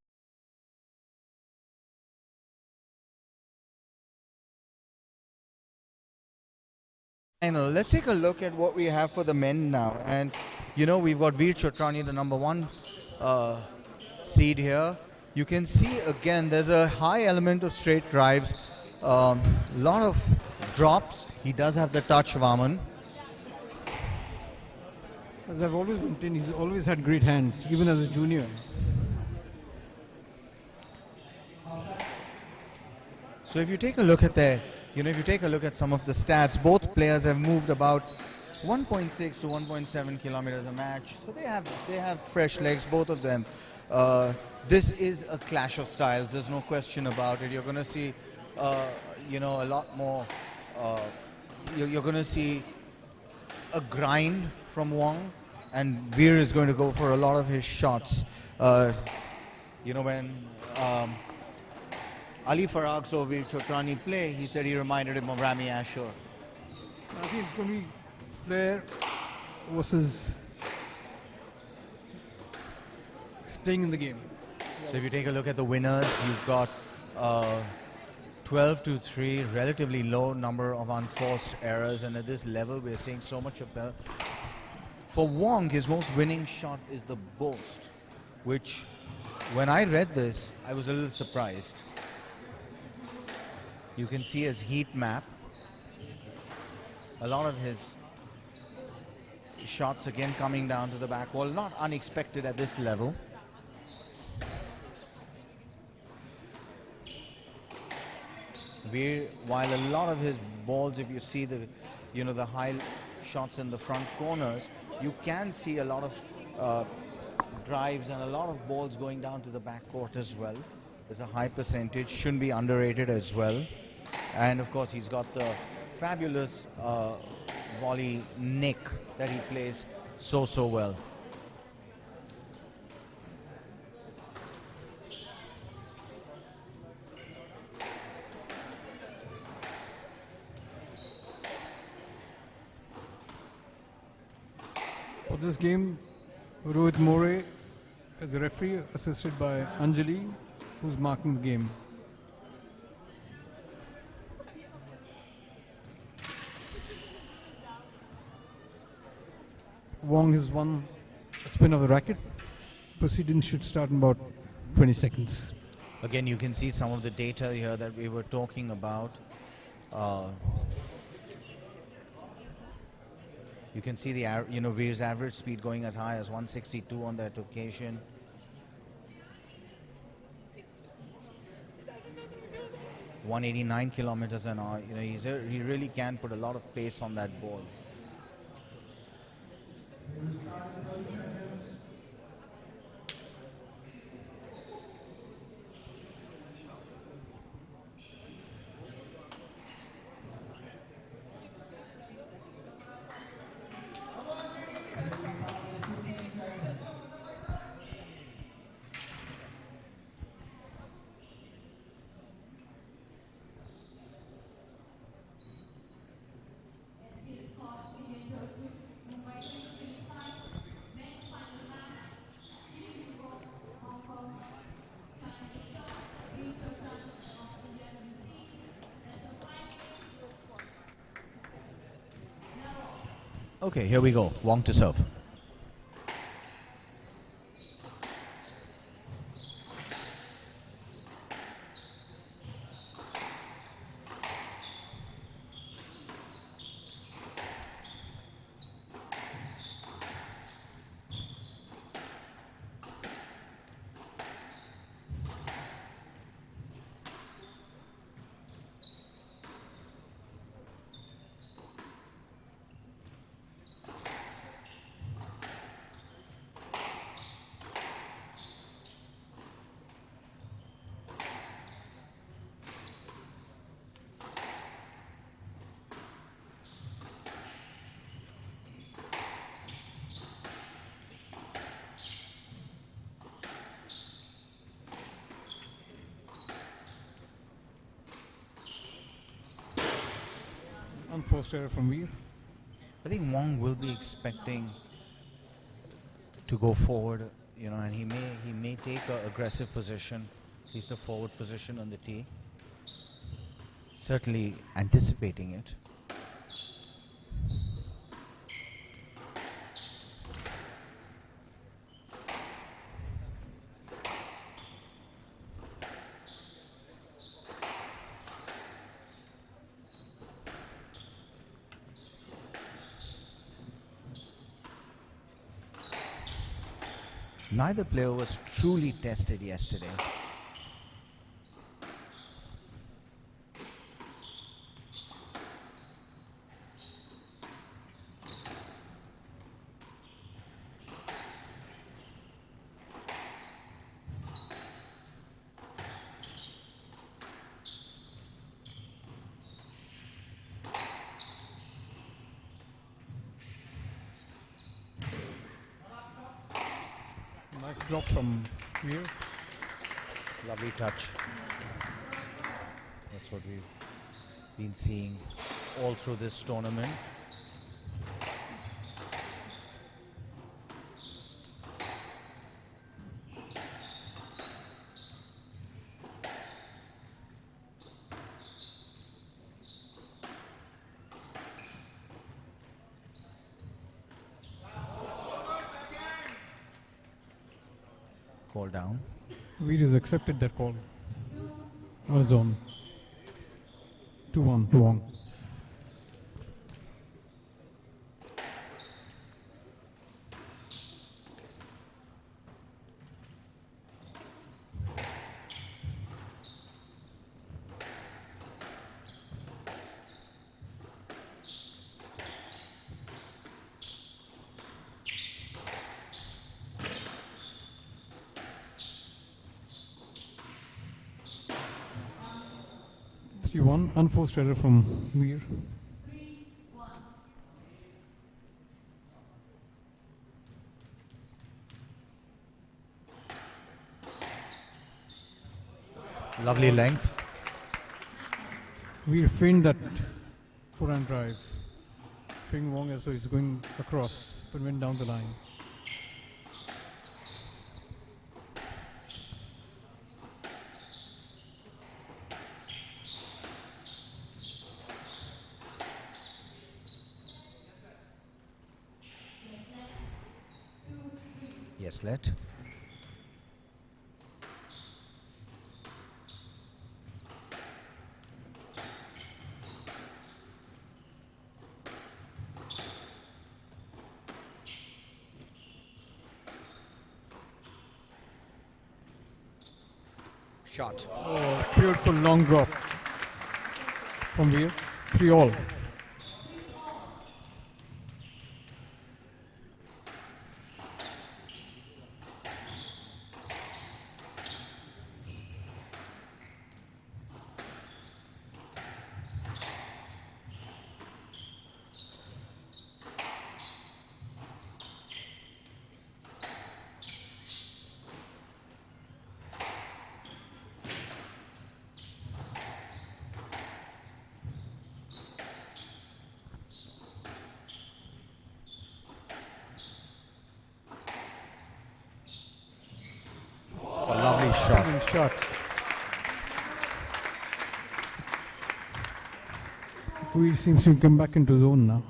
Let's take a look at what we have for the men now. And you know, we've got Veer Chotrani, the number 1 seed here. You can see again there's a high element of straight drives, lot of drops. He does have the touch, Vaman. As I've always maintained, he's always had great hands, even as a junior. So if you take a look at if you take a look at some of the stats, both players have moved about 1.6 to 1.7 kilometers a match. So they have fresh legs, both of them. This is a clash of styles. There's no question about it. You're going to see, a lot more. You're going to see a grind from Wong, and Veer is going to go for a lot of his shots. When Ali Farag saw Veer Chotrani play, he said he reminded him of Rami Ashur. I think it's going to be Flair versus staying in the game. So if you take a look at the winners, you've got 12 to 3, relatively low number of unforced errors, and at this level we're seeing so much of the... For Wong, his most winning shot is the Boast, which when I read this, I was a little surprised. You can see his heat map. A lot of his shots again coming down to the back wall, not unexpected at this level. Veer, while a lot of his balls, if you see the high shots in the front corners, you can see a lot of drives and a lot of balls going down to the back court as well. There's a high percentage, shouldn't be underrated as well. And of course he's got the fabulous volley nick that he plays so well. For this game, Rohit More as the referee, assisted by Anjali, who's marking the game. Wong has won a spin of the racket. Proceedings should start in about 20 seconds. Again, you can see some of the data here that we were talking about. You can see the Veer's average speed going as high as 162 on that occasion. .189 kilometers an hour. He really can put a lot of pace on that ball. Okay, here we go. Wong to serve. Unforced error from Veer. I think Wong will be expecting to go forward, you know, and he may take an aggressive position, at least a forward position on the tee. Certainly anticipating it. Neither player was truly tested yesterday. Nice drop from Veer. Lovely touch. That's what we've been seeing all through this tournament. Call down. Veer has accepted that call on his own. 2-1 to Wong. One unforced error from Veer. Lovely length. Veer feigned that forehand drive, showing Wong as though he's going across, but went down the line. Yes, let. Shot. Oh, beautiful long drop from Veer. 3-all. A lovely shot. Brilliant shot. Veer seems to come back into zone now.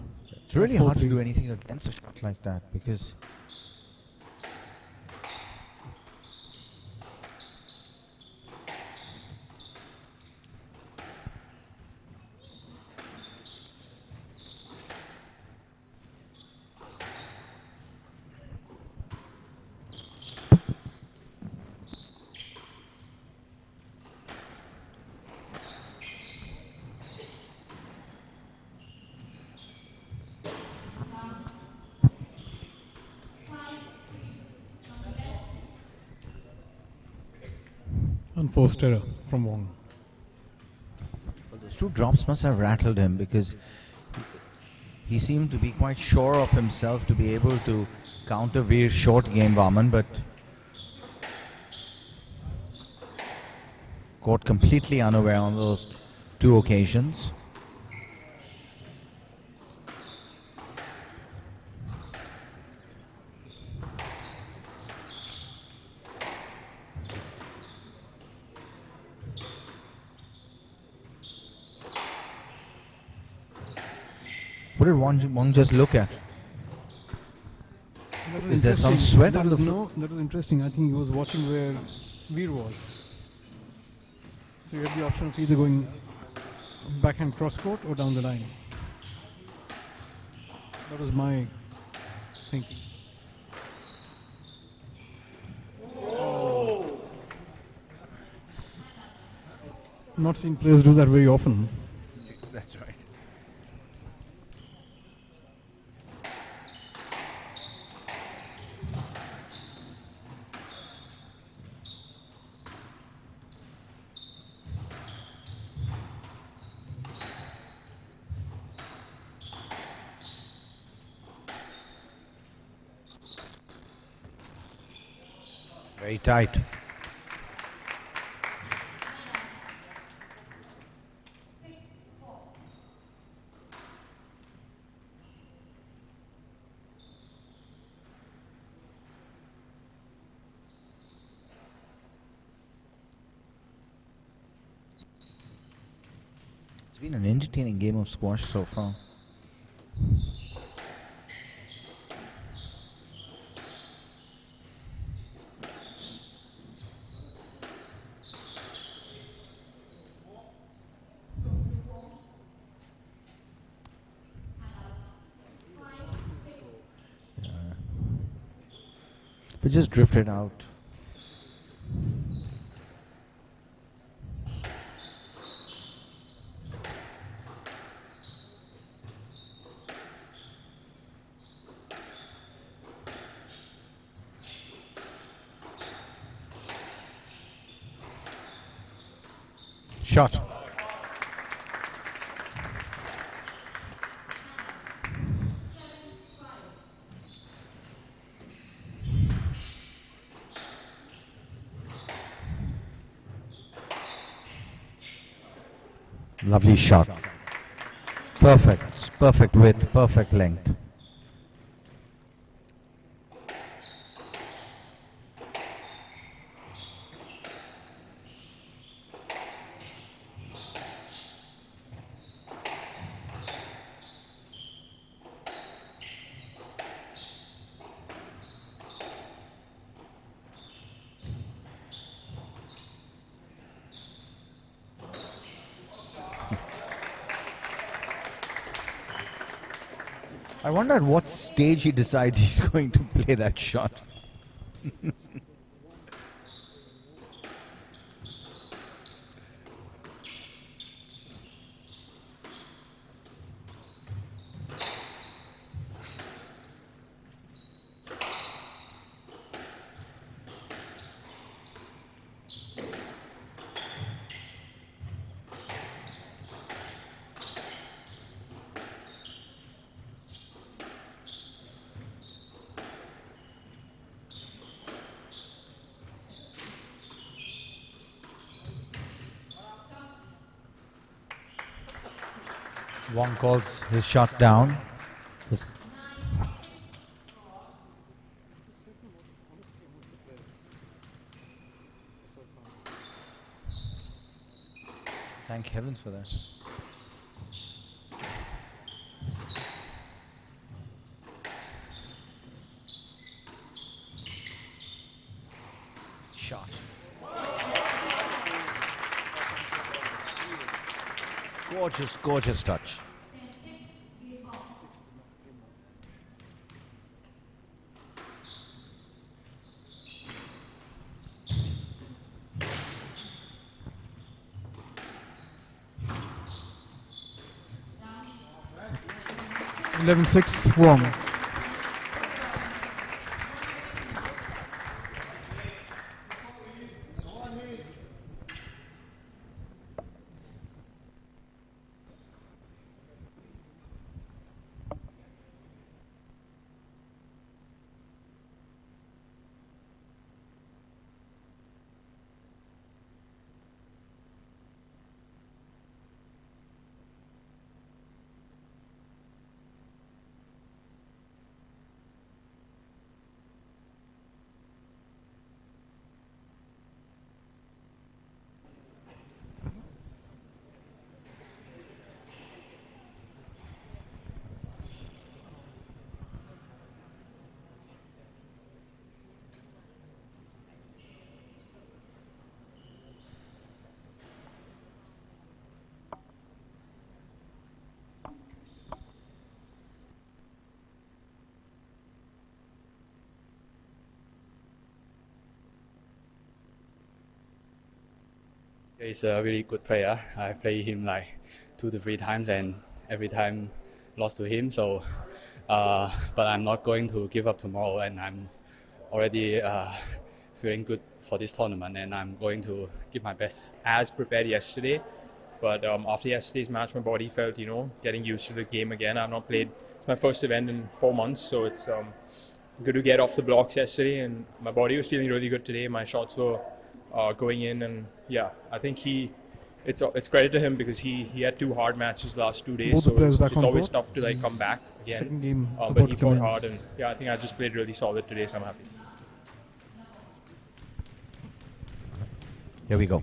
It's really hard to 4-3. do anything against a shot like that because Unforced error from Wong. well, those two drops must have rattled him because he seemed to be quite sure of himself to be able to counter Veer's short game, Vaman, but caught completely unaware on those two occasions. What did Wong just look at? That was Is there some interesting. sweat That on was the no, that was interesting. I think he was watching where Veer was. So you had the option of either going backhand cross court or down the line. That was my thinking. Not seen players do that very often. That's right. Very tight. It's been an entertaining game of squash so far. But just drifted out. Shot. Lovely shot. Perfect. Perfect width, perfect length. I wonder at what stage he decides he's going to play that shot. Wong calls his shot down. Thank heavens for that. Gorgeous, gorgeous touch. Eleven six Wong. He's a really good player. I played him like 2 to 3 times and every time lost to him. So, but I'm not going to give up tomorrow, and I'm already feeling good for this tournament, and I'm going to give my best. As prepared yesterday, but after yesterday's match, my body felt, getting used to the game again. I've not played. It's my first event in 4 months, so it's good to get off the blocks yesterday, and my body was feeling really good today. My shots were going in, and yeah, I think it's credit to him because he had 2 hard matches the last 2 days, Both the so players it's back on always court. tough to like come back again. Second game But about he to fought commence. hard, and yeah, I think I just played really solid today, so I'm happy. Here we go.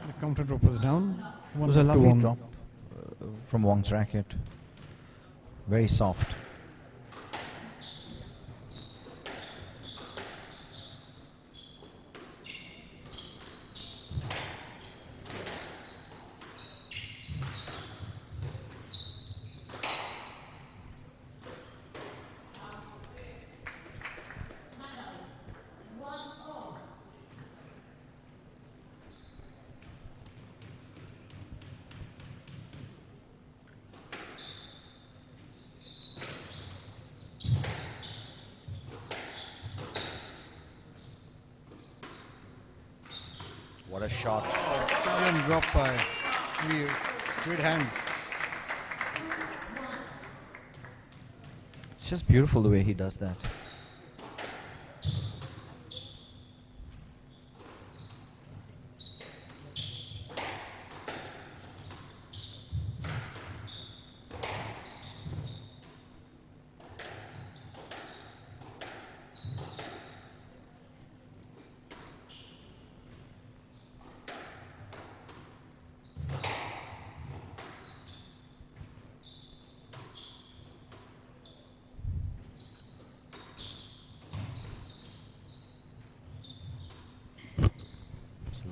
The counter drop was down. It was a to lovely Wong. drop from Wong's racket. Very soft. What a shot. Brilliant drop by Veer. Great hands. It's just beautiful the way he does that.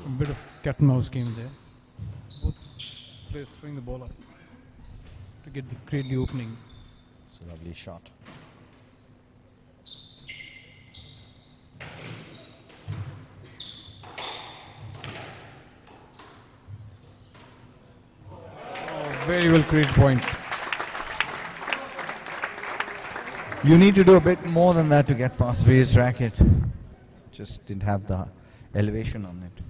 A bit of cat and mouse game there. Both players throwing the ball up to create the opening. It's a lovely shot. Very well created point. You need to do a bit more than that to get past Veer's racket. Just didn't have the elevation on it.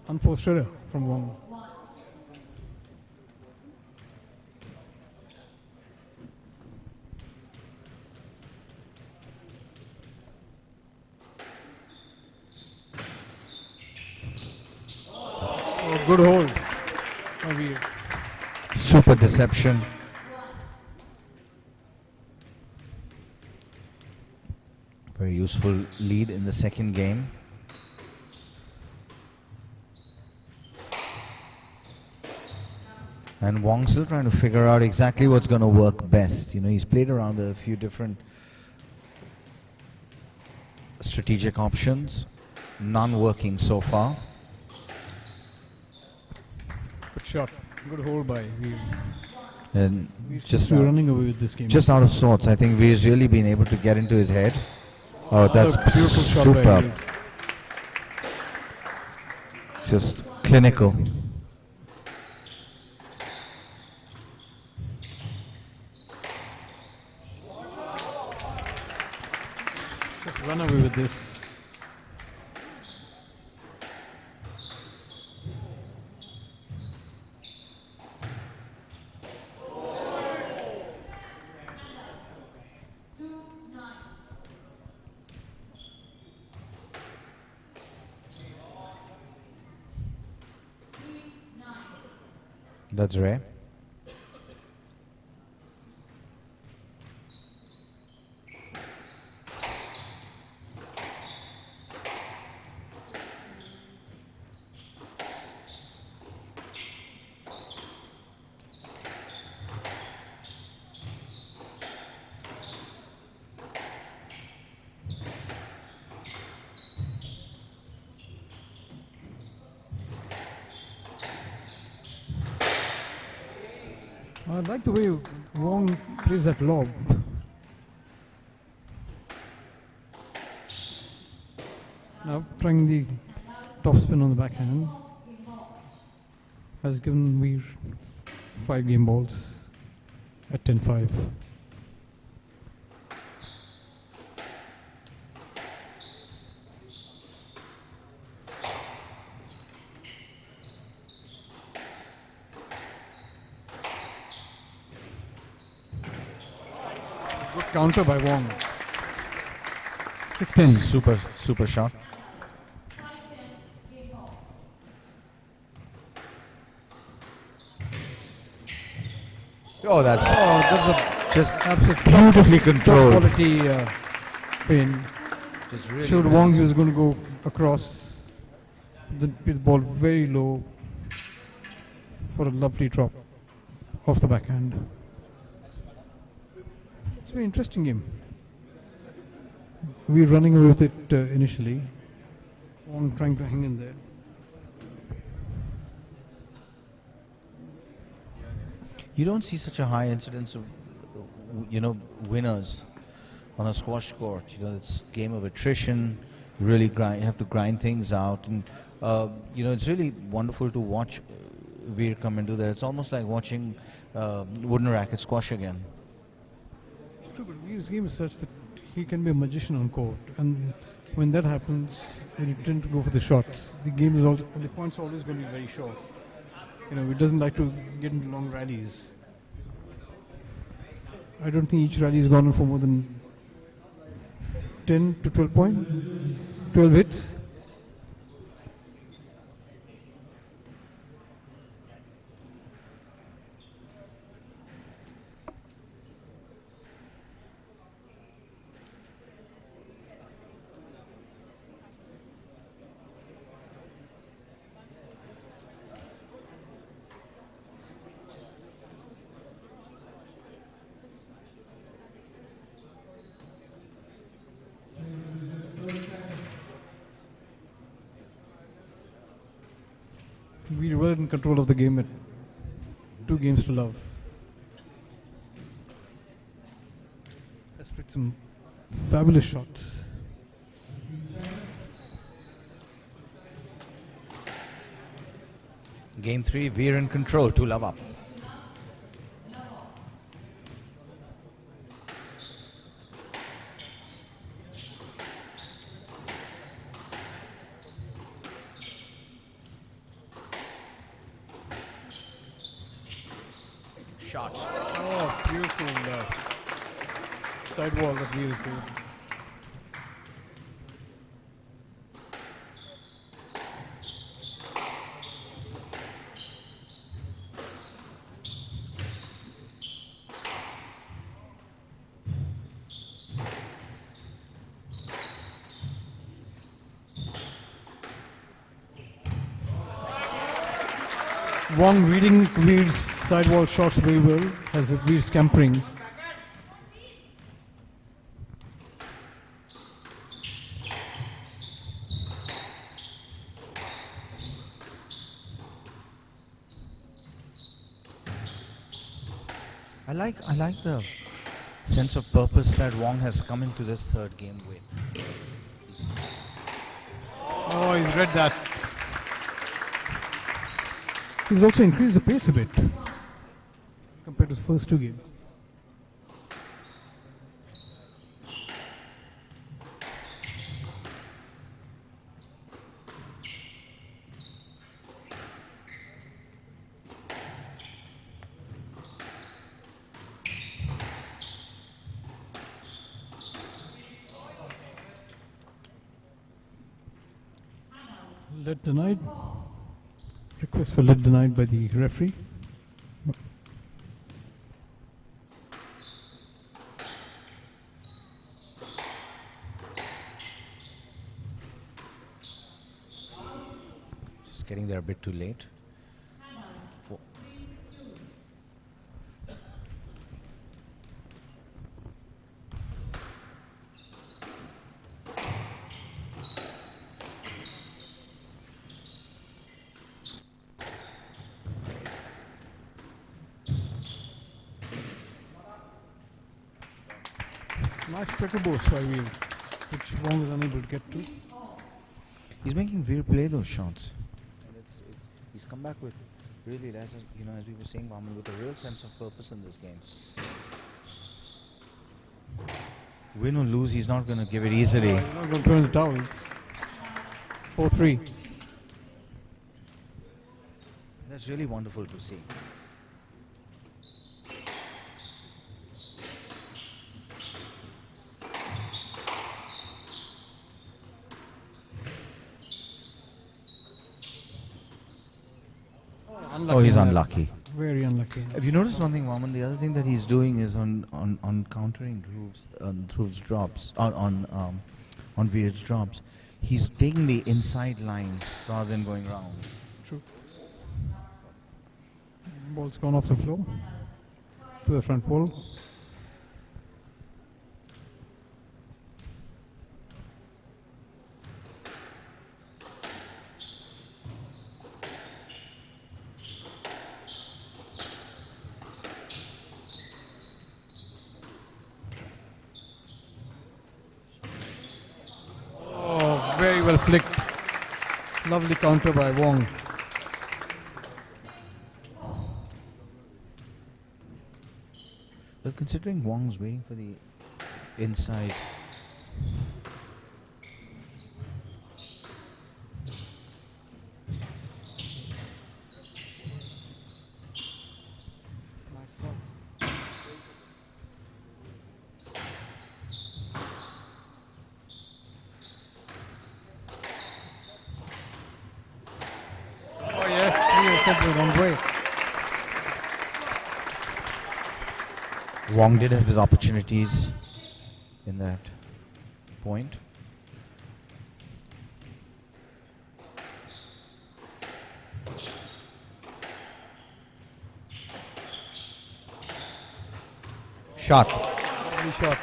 Unforced error from Wong. Oh, good hold. by Veer. Super deception. Very useful lead in the second game. And Wong still trying to figure out exactly what's going to work best. You know, he's played around with a few different strategic options, none working so far. Good shot. Good hold by Veer. And just running away with this game. just out of sorts. I think Veer's really been able to get into his head. Oh, that's Another beautiful shot by superb. Veer. Just clinical. Just run away with this. That's rare. I like the way Wong plays that lob. Now trying the top spin on the backhand. Has given Veer 5 game balls at 10-5. Good counter by Wong. 6-10. Super shot. Oh, that's That's just absolute beautifully top controlled. quality pin. Just really Showed nice. Wong he was going to go across the ball very low for a lovely drop off the backhand. It's a very interesting game. We were running away with it initially. Wong trying to hang in there. You don't see such a high incidence of, winners on a squash court. You know, it's a game of attrition. You really grind. You have to grind things out, and it's really wonderful to watch Veer come and do that. It's almost like watching wooden racket squash again. True, but Veer's game is such that he can be a magician on court, and when that happens, when you tend to go for the shots, the game is the points are always going to be very short. You know, he doesn't like to get into long rallies. I don't think each rally has gone on for more than 10 to 12 hits. We were in control of the game at 2 games to love. Let's put some fabulous shots. Game 3, Veer in control, 2-love up. Shot. Oh, beautiful sidewall that Veer is doing. Wong reading Veer's sidewall shots very well as Veer scampering. I like the sense of purpose that Wong has come into this third game with. Oh, he's read that. He's also increased the pace a bit compared to the first two games. Lead denied. Request for lead denied by the referee. Just getting there a bit too late. Nice checker boast by Veer, which Wong is unable to get to. He's making Veer play those shots. And he's come back with really, as we were saying, Vaman, with a real sense of purpose in this game. Win or lose, he's not going to give it easily. He's not going to throw in the towel. It's 4-3. That's really wonderful to see. Unlucky. Oh, he's unlucky. Very unlucky. Have you noticed one thing, Vaman? The other thing that he's doing is on countering Dhruv's drops, on Veer's drops. He's taking the inside line rather than going round. True. Ball's gone off the floor to the front wall. Very well flicked. Lovely counter by Wong. Well, considering Wong's waiting for the inside. Nice ball. Oh yes, he has sent the wrong way. Wong did have his opportunities in that point. Shot. Lovely shot.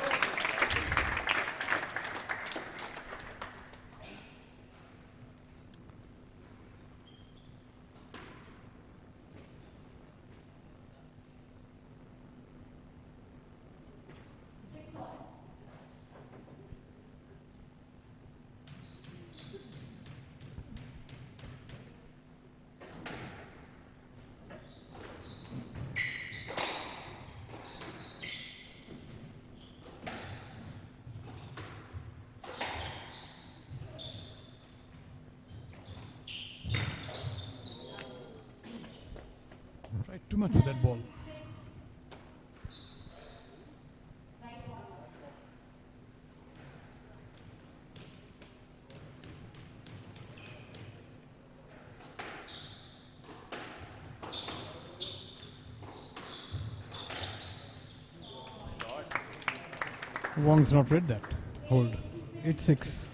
Right, too much with that ball. Wong's not read that. Hold. 8-6.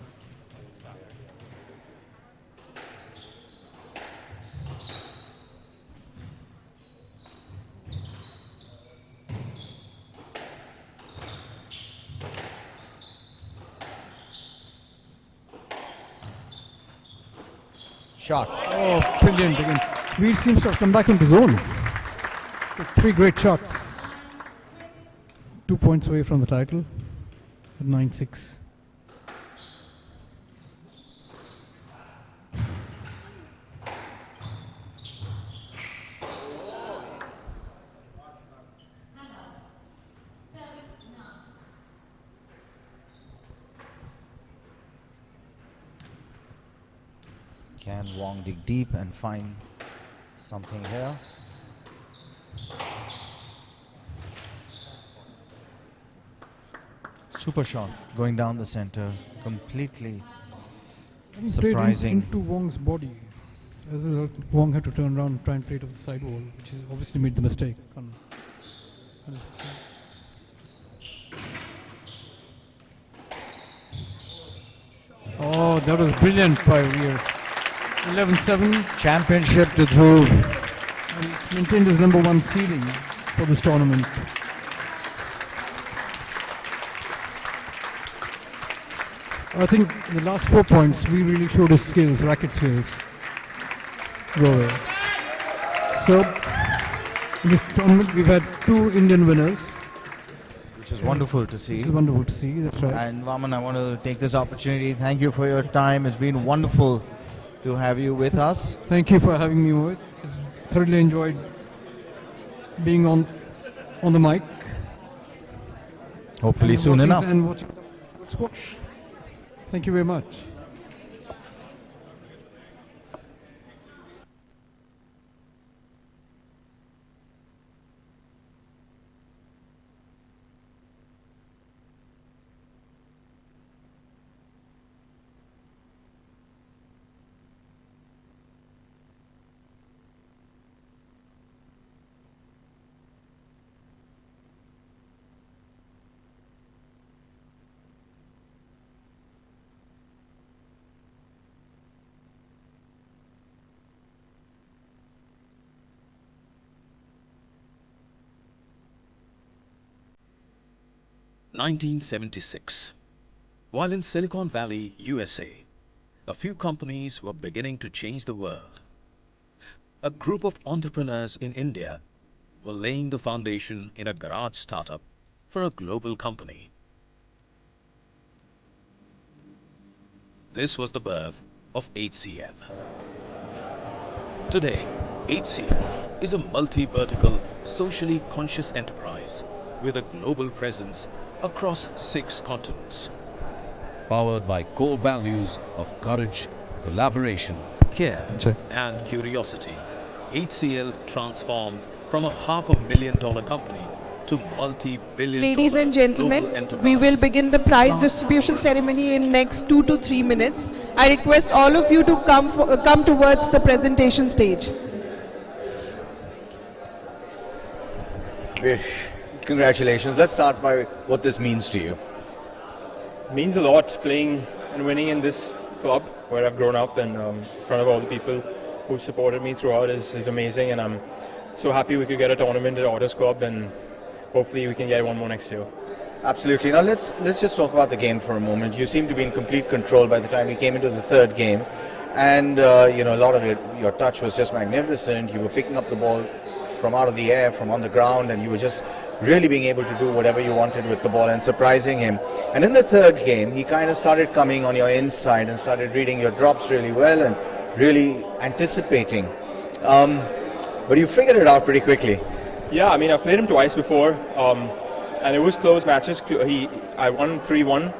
shot. Oh, brilliant again. Veer seems to have come back into zone. With 3 great shots. 2 points away from the title at 9-6. Can Wong dig deep and find something here? Super shot going down the center, completely surprising. Into Wong's body. As a result, Wong had to turn around and try and play it off the sidewall, which is obviously made the mistake. Oh, that was brilliant by Veer. 11-7. Championship to Dhruv. He's maintained his #1 ceiling for this tournament. I think the last 4 points, we really showed his skills, racket skills. Go away. So, in this tournament, we've had 2 Indian winners. Which is wonderful to see. It's wonderful to see, that's right. And Vaman, I want to take this opportunity. Thank you for your time. It's been wonderful to have you with us. Thank you for having me over. Thoroughly enjoyed being on the mic. Hopefully and soon enough. And watching squash. Thank you very much. (1976). While in Silicon Valley, USA, a few companies were beginning to change the world, a group of entrepreneurs in India were laying the foundation in a garage startup for a global company. This was the birth of HCL. Today, HCL is a multi-vertical, socially conscious enterprise with a global presence across 6 continents. Powered by core values of courage, collaboration, care and curiosity, HCL transformed from a $500,000 company to multi-billion Ladies and gentlemen, we will begin the prize distribution ceremony in next 2 to 3 minutes. I request all of you to come towards the presentation stage. Congratulations. Let's start by what this means to you. Means a lot playing and winning in this club where I've grown up and in front of all the people who supported me throughout is amazing, and I'm so happy we could get a tournament at Otters Club, and hopefully we can get one more next year. Absolutely. Now let's just talk about the game for a moment. You seem to be in complete control by the time we came into the 3rd game, and a lot of your touch was just magnificent. You were picking up the ball from out of the air, from on the ground, and you were just really being able to do whatever you wanted with the ball and surprising him. And in the 3rd game, he kind of started coming on your inside and started reading your drops really well and really anticipating. But you figured it out pretty quickly. Yeah, I mean, I've played him twice before, and it was close matches. I won 3-1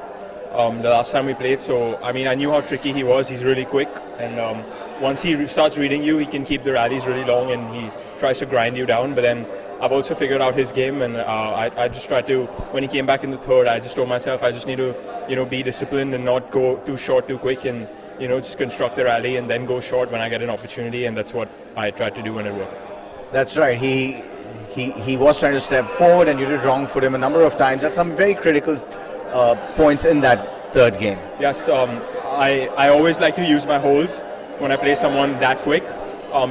the last time we played, so I mean, I knew how tricky he was. He's really quick, and once he starts reading you, he can keep the rallies really long, and he tries to grind you down. But then I've also figured out his game, and I just tried to, when he came back in the 3rd, I just told myself I just need to be disciplined and not go too short too quick, and just construct the rally and then go short when I get an opportunity, and that's what I tried to do when it worked. That's right. He was trying to step forward, and you did wrong for him a number of times at some very critical points in that 3rd game. Yes, I always like to use my holds when I play someone that quick,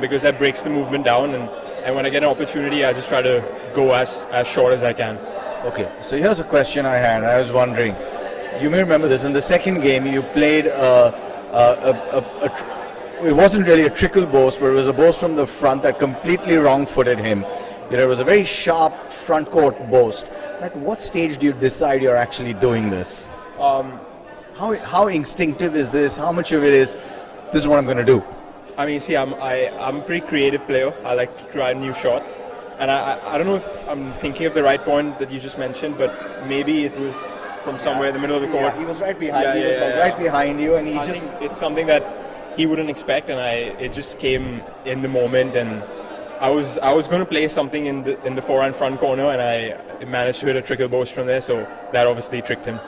because that breaks the movement down, and when I get an opportunity, I just try to go as short as I can. Okay, so here's a question I had. I was wondering, you may remember this, in the 2nd game you played it wasn't really a trickle boast, but it was a boast from the front that completely wrong-footed him. It was a very sharp front court boast. At what stage do you decide you're actually doing this? How instinctive is this? How much of it is, this is what I'm going to do? I mean, see, I'm a pretty creative player. I like to try new shots. And I don't know if I'm thinking of the right point that you just mentioned, but maybe it was from somewhere in the middle of the court. Yeah, he was right behind you. Right behind you, and I think it's something that he wouldn't expect, and it just came in the moment. And I was going to play something in the forehand front corner, and I managed to hit a trickle boast from there. So that obviously tricked him.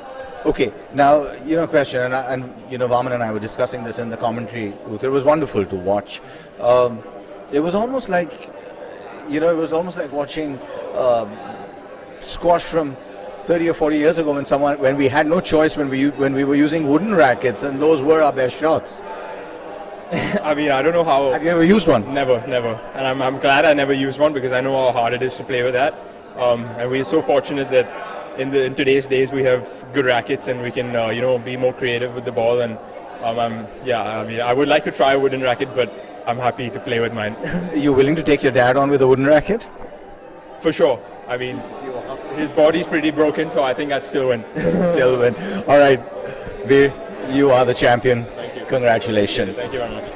Okay, now, question, and Vaman and I were discussing this in the commentary booth. It was wonderful to watch. It was almost like, watching squash from 30 or 40 years ago when we had no choice, when we were using wooden rackets, and those were our best shots. I mean, I don't know how. Have you ever used one? Never. And I'm glad I never used one, because I know how hard it is to play with that. And we're so fortunate that in today's days we have good rackets, and we can be more creative with the ball. And I would like to try a wooden racket, but I'm happy to play with mine. Are you willing to take your dad on with a wooden racket? For sure. I mean, his body's pretty broken, so I think I'd still win. Still win. All right, Veer, you are the champion. Thank you. Congratulations. Thank you very much.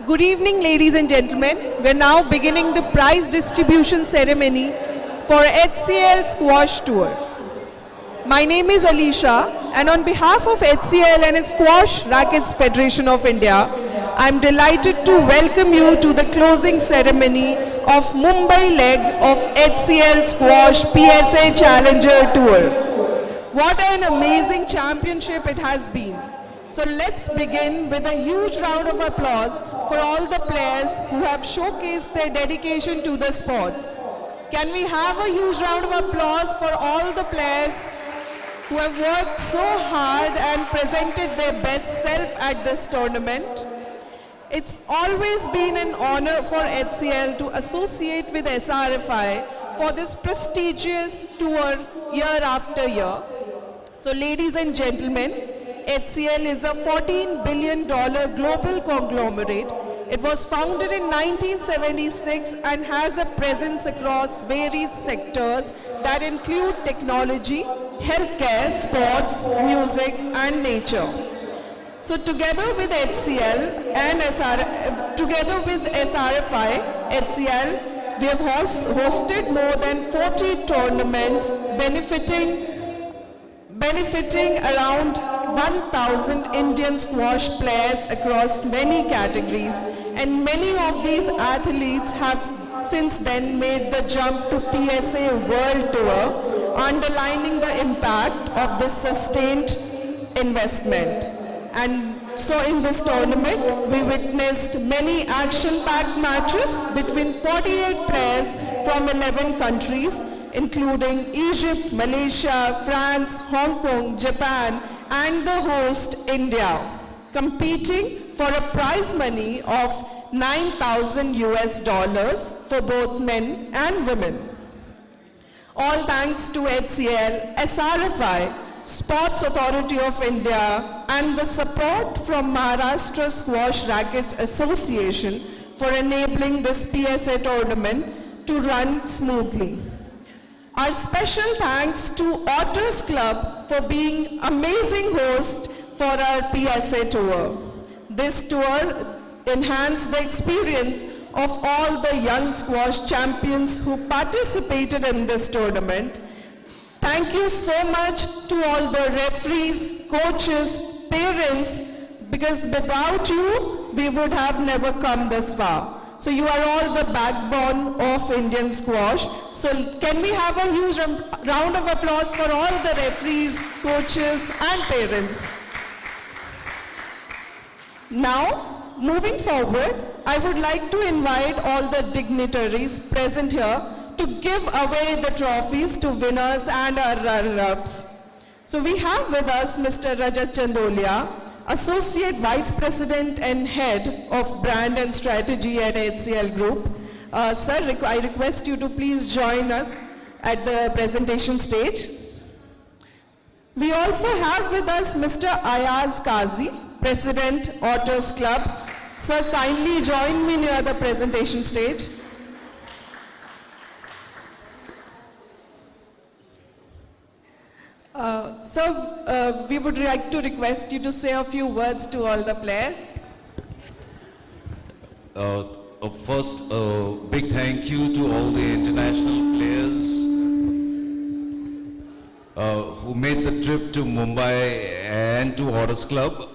Good evening, ladies and gentlemen. We're now beginning the prize distribution ceremony for HCL Squash Tour. My name is Alisha, and on behalf of HCL and Squash Rackets Federation of India, I'm delighted to welcome you to the closing ceremony of Mumbai leg of HCL Squash PSA Challenger Tour. What an amazing championship it has been. So let's begin with a huge round of applause for all the players who have showcased their dedication to the sports. Can we have a huge round of applause for all the players who have worked so hard and presented their best self at this tournament? It's always been an honor for HCL to associate with SRFI for this prestigious tour year after year. So ladies and gentlemen, HCL is a $14 billion global conglomerate. It was founded in 1976 and has a presence across varied sectors that include technology, healthcare, sports, music, and nature. So together with HCL and SRFI, HCL, we have hosted more than 40 tournaments benefiting benefiting around 1,000 Indian squash players across many categories, and many of these athletes have since then made the jump to PSA World Tour, underlining the impact of this sustained investment. And so in this tournament, we witnessed many action-packed matches between 48 players from 11 countries, including Egypt, Malaysia, France, Hong Kong, Japan, and the host India, competing for a prize money of $9,000 for both men and women. All thanks to HCL, SRFI, Sports Authority of India, and the support from Maharashtra Squash Rackets Association for enabling this PSA tournament to run smoothly. Our special thanks to Otters Club for being amazing host for our PSA tour. This tour enhanced the experience of all the young squash champions who participated in this tournament. Thank you so much to all the referees, coaches, parents, because without you, we would have never come this far. So you are all the backbone of Indian squash. So can we have a huge round of applause for all the referees, coaches, and parents. Now, moving forward, I would like to invite all the dignitaries present here to give away the trophies to winners and our runner-ups. So we have with us Mr. Rajat Chandolia, Associate Vice President and Head of Brand and Strategy at HCL Group. Sir, I request you to please join us at the presentation stage. We also have with us Mr. Ayaz Kazi, President, Otters Club. Sir, kindly join me near the presentation stage. We would like to request you to say a few words to all the players. First, a big thank you to all the international players who made the trip to Mumbai and to Otters Club.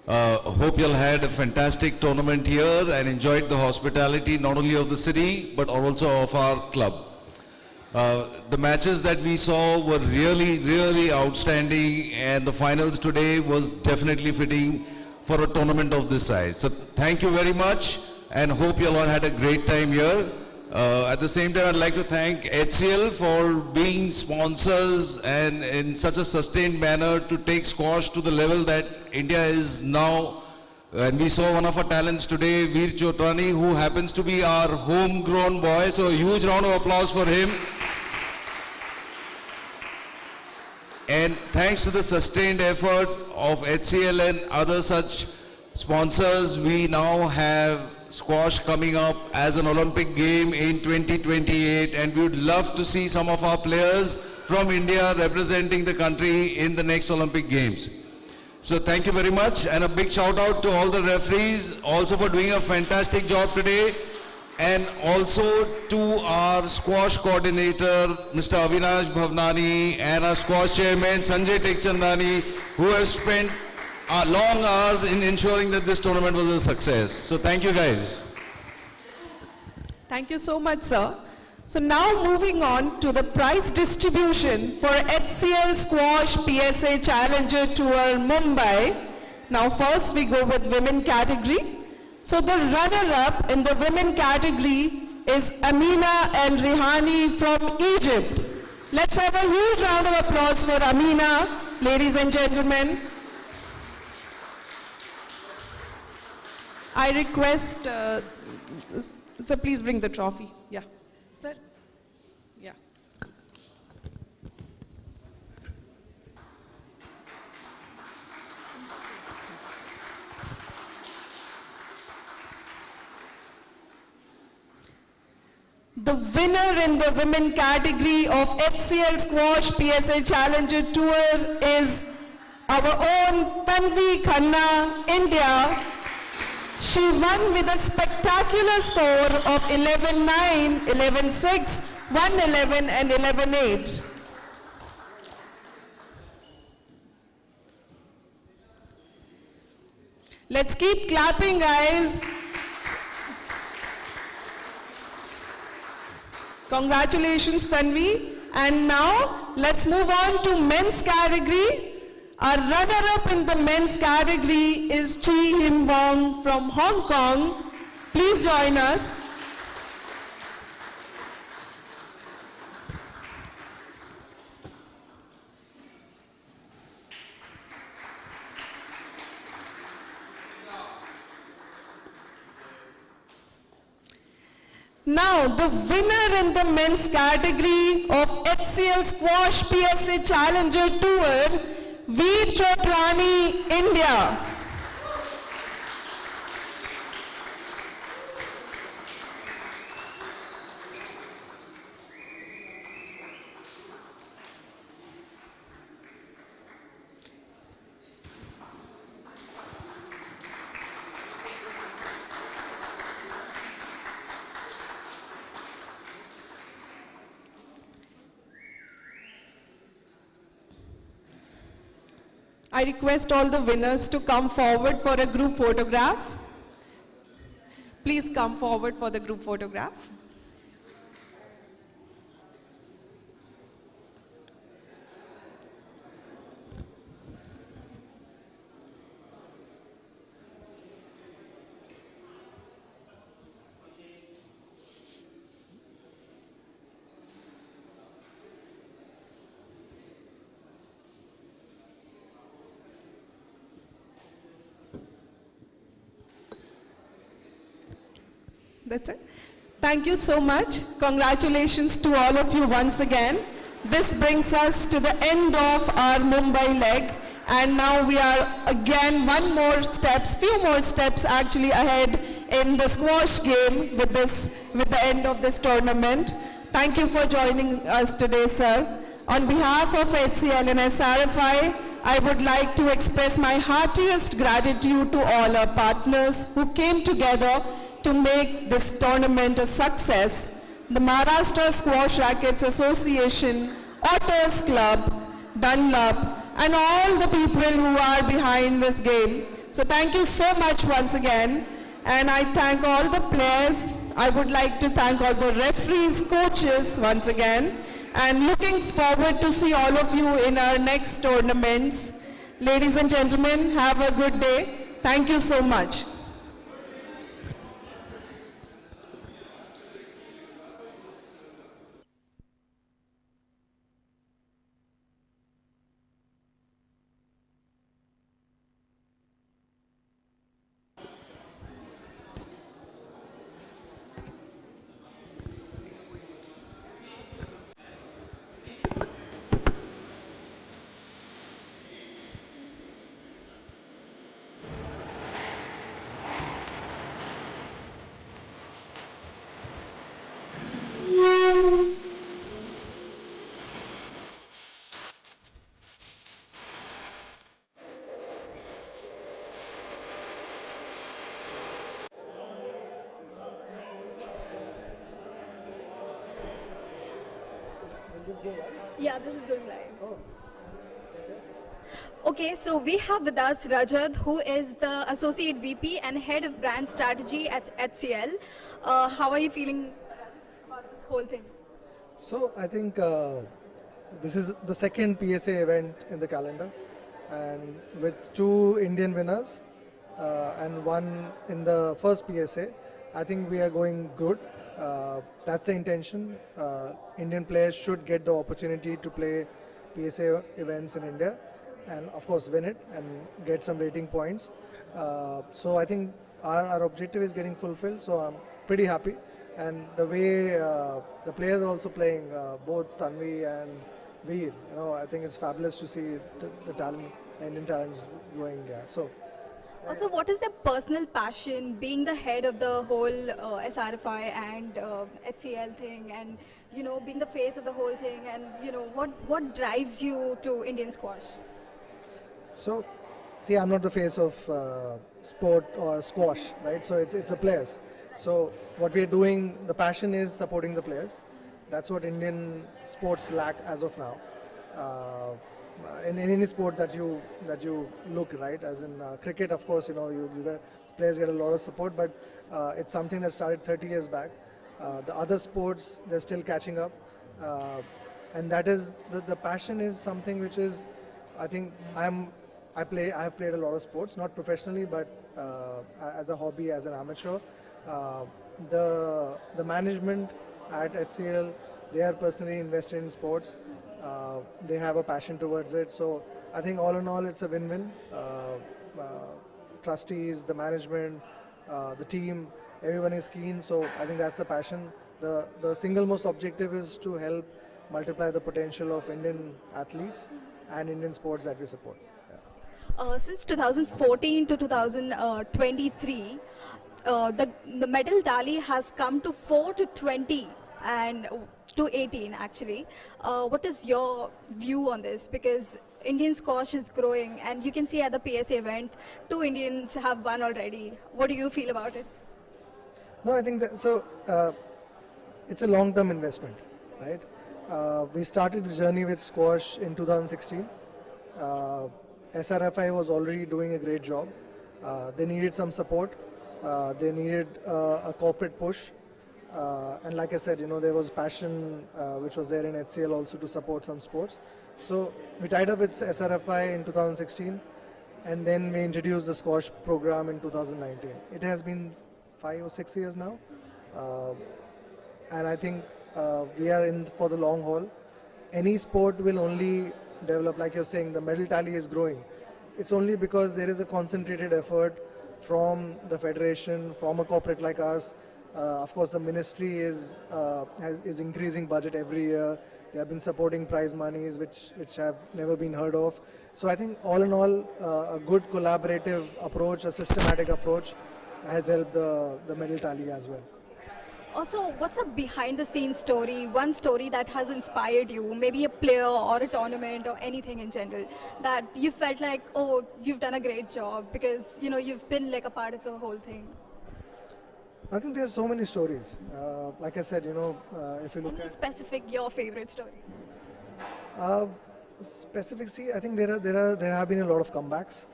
Hope you all had a fantastic tournament here and enjoyed the hospitality not only of the city but also of our club. The matches that we saw were really outstanding, and the finals today was definitely fitting for a tournament of this size. So thank you very much, and hope you all had a great time here. At the same time, I'd like to thank HCL for being sponsors and in such a sustained manner to take squash to the level that India is now. And we saw one of our talents today, Veer Chotrani, who happens to be our homegrown boy. So a huge round of applause for him. And thanks to the sustained effort of HCL and other such sponsors, we now have squash coming up as an Olympic game in 2028, and we would love to see some of our players from India representing the country in the next Olympic Games. So thank you very much, and a big shout out to all the referees also for doing a fantastic job today, and also to our squash coordinator, Mr. Avinash Bhavnani, and our squash chairman, Sanjay Tekchandani, who have spent long hours in ensuring that this tournament was a success. So thank you guys. Thank you so much, sir. So now moving on to the prize distribution for HCL Squash PSA Challenger Tour Mumbai. Now first we go with women category. So the runner-up in the women category is Amina El Rihani from Egypt. Let's have a huge round of applause for Amina, ladies and gentlemen. I request, sir, please bring the trophy. Yeah, sir. Yeah. The winner in the women category of HCL Squash PSA Challenger Tour is our own Tanvi Khanna, India. She won with a spectacular score of 11-9, 11-6, 1-11 and 11-8. Let's keep clapping, guys. Congratulations, Tanvi. And now, let's move on to men's category. Our runner-up in the men's category is Chi Him Wong from Hong Kong. Please join us. Now, the winner in the men's category of HCL Squash PSA Challenger Tour, Veer Chotrani, India. I request all the winners to come forward for a group photograph. Please come forward for the group photograph. That's it. Thank you so much. Congratulations to all of you once again. This brings us to the end of our Mumbai leg. And now we are again few more steps actually ahead in the squash game with the end of this tournament. Thank you for joining us today, sir. On behalf of HCL and SRFI, I would like to express my heartiest gratitude to all our partners who came together to make this tournament a success. The Maharashtra Squash Rackets Association, Otters Club, Dunlop, and all the people who are behind this game. So thank you so much once again. And I thank all the players. I would like to thank all the referees, coaches once again. And looking forward to see all of you in our next tournaments. Ladies and gentlemen, have a good day. Thank you so much. Yeah, this is going live. Okay, so we have with us Rajat, who is the Associate VP and Head of Brand Strategy at HCL. How are you feeling about this whole thing? So I think this is the second PSA event in the calendar, and with 2 Indian winners and 1 in the first PSA, I think we are going good. That's the intention. Indian players should get the opportunity to play PSA events in India and of course win it and get some rating points. So I think our objective is getting fulfilled, so I'm pretty happy. And the way the players are also playing, both Tanvi and Veer, I think it's fabulous to see the talent, Indian talents growing. So. Also, what is their personal passion, being the head of the whole SRFI and HCL thing, and being the face of the whole thing, and what drives you to Indian squash? So, see, I'm not the face of sport or squash, right? So it's the players. So what we're doing, the passion is supporting the players. That's what Indian sports lack as of now. in any sport that you look, right, as in cricket, of course, players get a lot of support, but it's something that started 30 years back. The other sports, they're still catching up, uh, and that is the passion is something which is, I think I have played a lot of sports, not professionally, but as a hobby, as an amateur. Uh, the management at HCL, they are personally invested in sports. They have a passion towards it. So I think all in all, it's a win-win. Trustees, the management, the team, everyone is keen. So I think that's the passion. The single most objective is to help multiply the potential of Indian athletes and Indian sports that we support. Since 2014 to 2023, the medal tally has come to 4 to 20 and to 18 actually. What is your view on this? Because Indian squash is growing, and you can see at the PSA event, 2 Indians have won already. What do you feel about it? No, I think that so. It's a long-term investment, right? We started the journey with squash in 2016. SRFI was already doing a great job. They needed some support. They needed a corporate push. And like I said, there was passion which was there in HCL also to support some sports. So we tied up with SRFI in 2016, and then we introduced the squash program in 2019. It has been 5 or 6 years now. And I think we are in for the long haul. Any sport will only develop, like you're saying, the medal tally is growing. It's only because there is a concentrated effort from the federation, from a corporate like us. Of course, the ministry is increasing budget every year. They have been supporting prize monies, which have never been heard of. So I think all in all, a good collaborative approach, a systematic approach, has helped the medal tally as well. Also, what's a behind the scenes story, one story that has inspired you, maybe a player or a tournament or anything in general, that you felt like, oh, you've done a great job because, you've been like a part of the whole thing? I think there's so many stories. Like I said, if you look Any at specific, your favorite story? specific, see, I think there have been a lot of comebacks.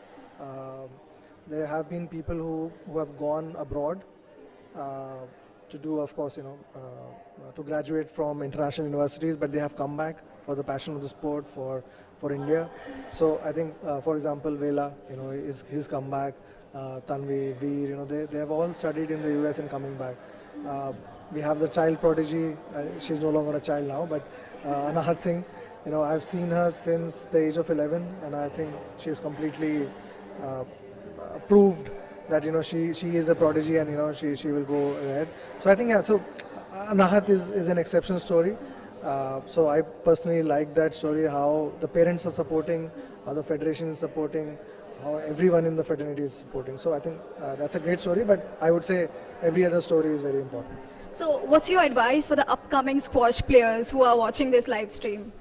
There have been people who have gone abroad to do, of course, to graduate from international universities, but they have come back for the passion of the sport for India. So I think, for example, Vela, is his comeback. Tanvi, Veer, they have all studied in the US and coming back. We have the child prodigy. She's no longer a child now, but Anahat Singh. I've seen her since the age of 11, and I think she's completely proved that she is a prodigy, and she will go ahead. So I think so Anahat is an exceptional story. So I personally like that story, how the parents are supporting, how the federation is supporting, how everyone in the fraternity is supporting. So I think that's a great story, but I would say every other story is very important. So what's your advice for the upcoming squash players who are watching this live stream?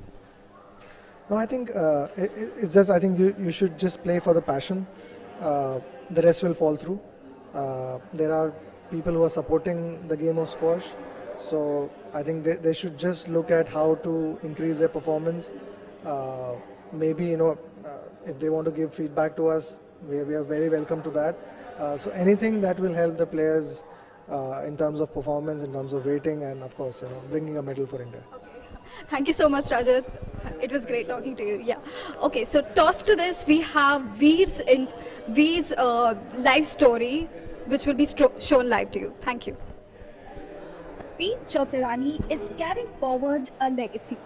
No, I think it's just, I think you should just play for the passion. The rest will fall through. There are people who are supporting the game of squash. So I think they should just look at how to increase their performance. Maybe, if they want to give feedback to us, we are very welcome to that. So anything that will help the players in terms of performance, in terms of rating, and of course, bringing a medal for India. Thank you so much, Rajat. It was great talking to you. Yeah. Okay, so toss to this, we have Veer's live story, which will be shown live to you. Thank you. Veer Chotrani is carrying forward a legacy,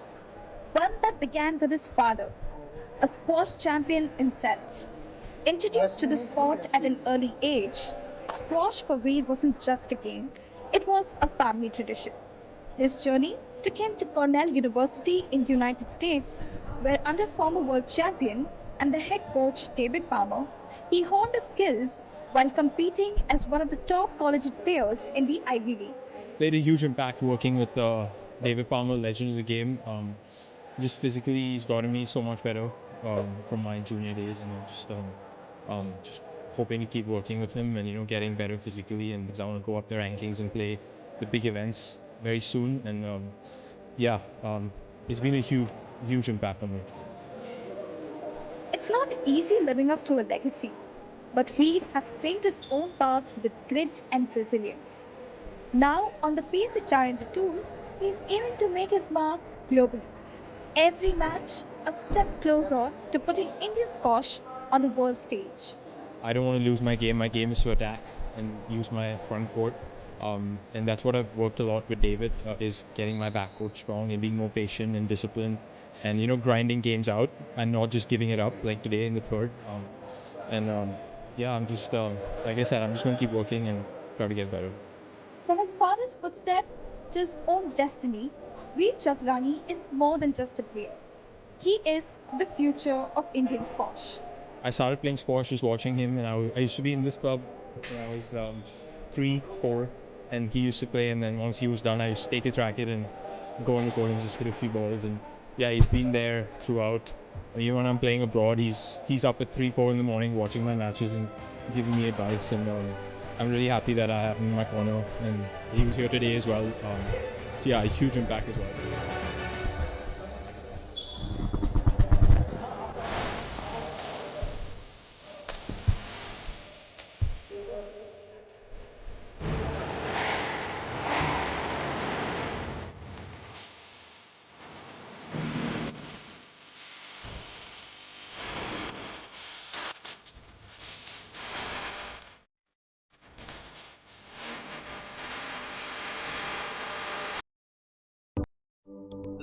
one that began with his father, a squash champion himself. Introduced to the sport at an early age, squash for Veer wasn't just a game, it was a family tradition. His journey took him to Cornell University in the United States, where under former world champion and the head coach David Palmer, he honed his skills while competing as one of the top collegiate players in the Ivy League. Played a huge impact working with David Palmer, legend of the game. Just physically, he's gotten me so much better from my junior days, and just hoping to keep working with him and getting better physically, and because I want to go up the rankings and play the big events very soon. And it's been a huge impact on me. It's not easy living up to a legacy, but Veer has claimed his own path with grit and resilience. Now, on the PSA Challenger Tour, he's aiming to make his mark globally. Every match, a step closer to putting Indian squash on the world stage. I don't want to lose my game. My game is to attack and use my front court. And that's what I've worked a lot with David, is getting my back court strong and being more patient and disciplined and, grinding games out and not just giving it up like today in the third. I'm just, like I said, I'm just going to keep working and try to get better. From his father's footsteps to his own destiny, Veer Chotrani is more than just a player. He is the future of Indian squash. I started playing squash just watching him, and I used to be in this club when I was 3, 4, and he used to play, and then once he was done, I used to take his racket and go on the court and just hit a few balls. And yeah, he's been there throughout. Even when I'm playing abroad, he's up at 3, 4 in the morning watching my matches and giving me advice. And I'm really happy that I have him in my corner, and he was here today as well. So yeah, a huge impact as well.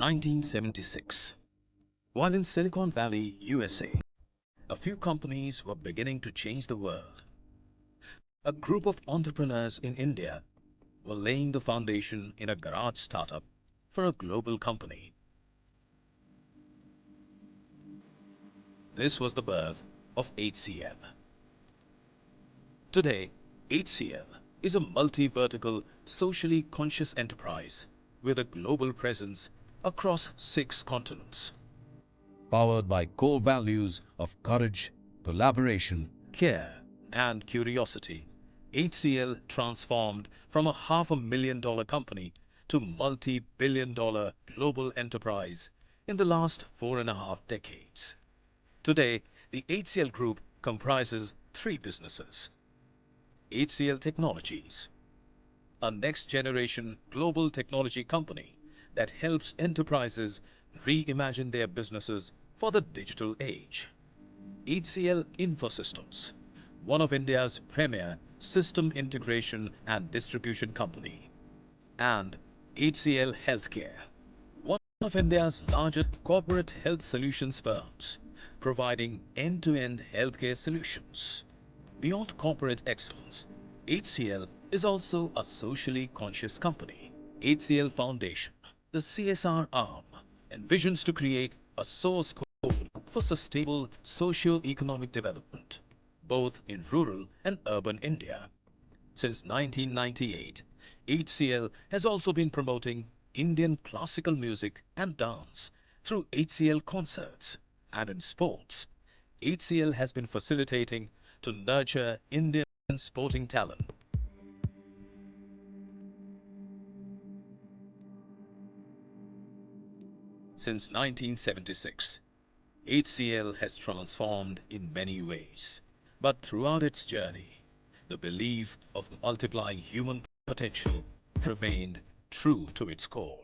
1976. While in Silicon Valley, USA, a few companies were beginning to change the world. A group of entrepreneurs in India were laying the foundation in a garage startup for a global company. This was the birth of HCL. Today, HCL is a multi-vertical, socially conscious enterprise with a global presence across 6 continents. Powered by core values of courage, collaboration, care, and curiosity, HCL transformed from a $500,000 company to multi-billion-dollar global enterprise in the last 4.5 decades. Today, the HCL Group comprises 3 businesses. HCL Technologies, a next-generation global technology company that helps enterprises reimagine their businesses for the digital age. HCL Infosystems, one of India's premier system integration and distribution company. And HCL Healthcare, one of India's largest corporate health solutions firms, providing end-to-end healthcare solutions. Beyond corporate excellence, HCL is also a socially conscious company. HCL Foundation, the CSR arm, envisions to create a source code for sustainable socio-economic development, both in rural and urban India. Since 1998, HCL has also been promoting Indian classical music and dance through HCL concerts, and in sports, HCL has been facilitating to nurture Indian sporting talent. Since 1976, HCL has transformed in many ways, but throughout its journey, the belief of multiplying human potential remained true to its core.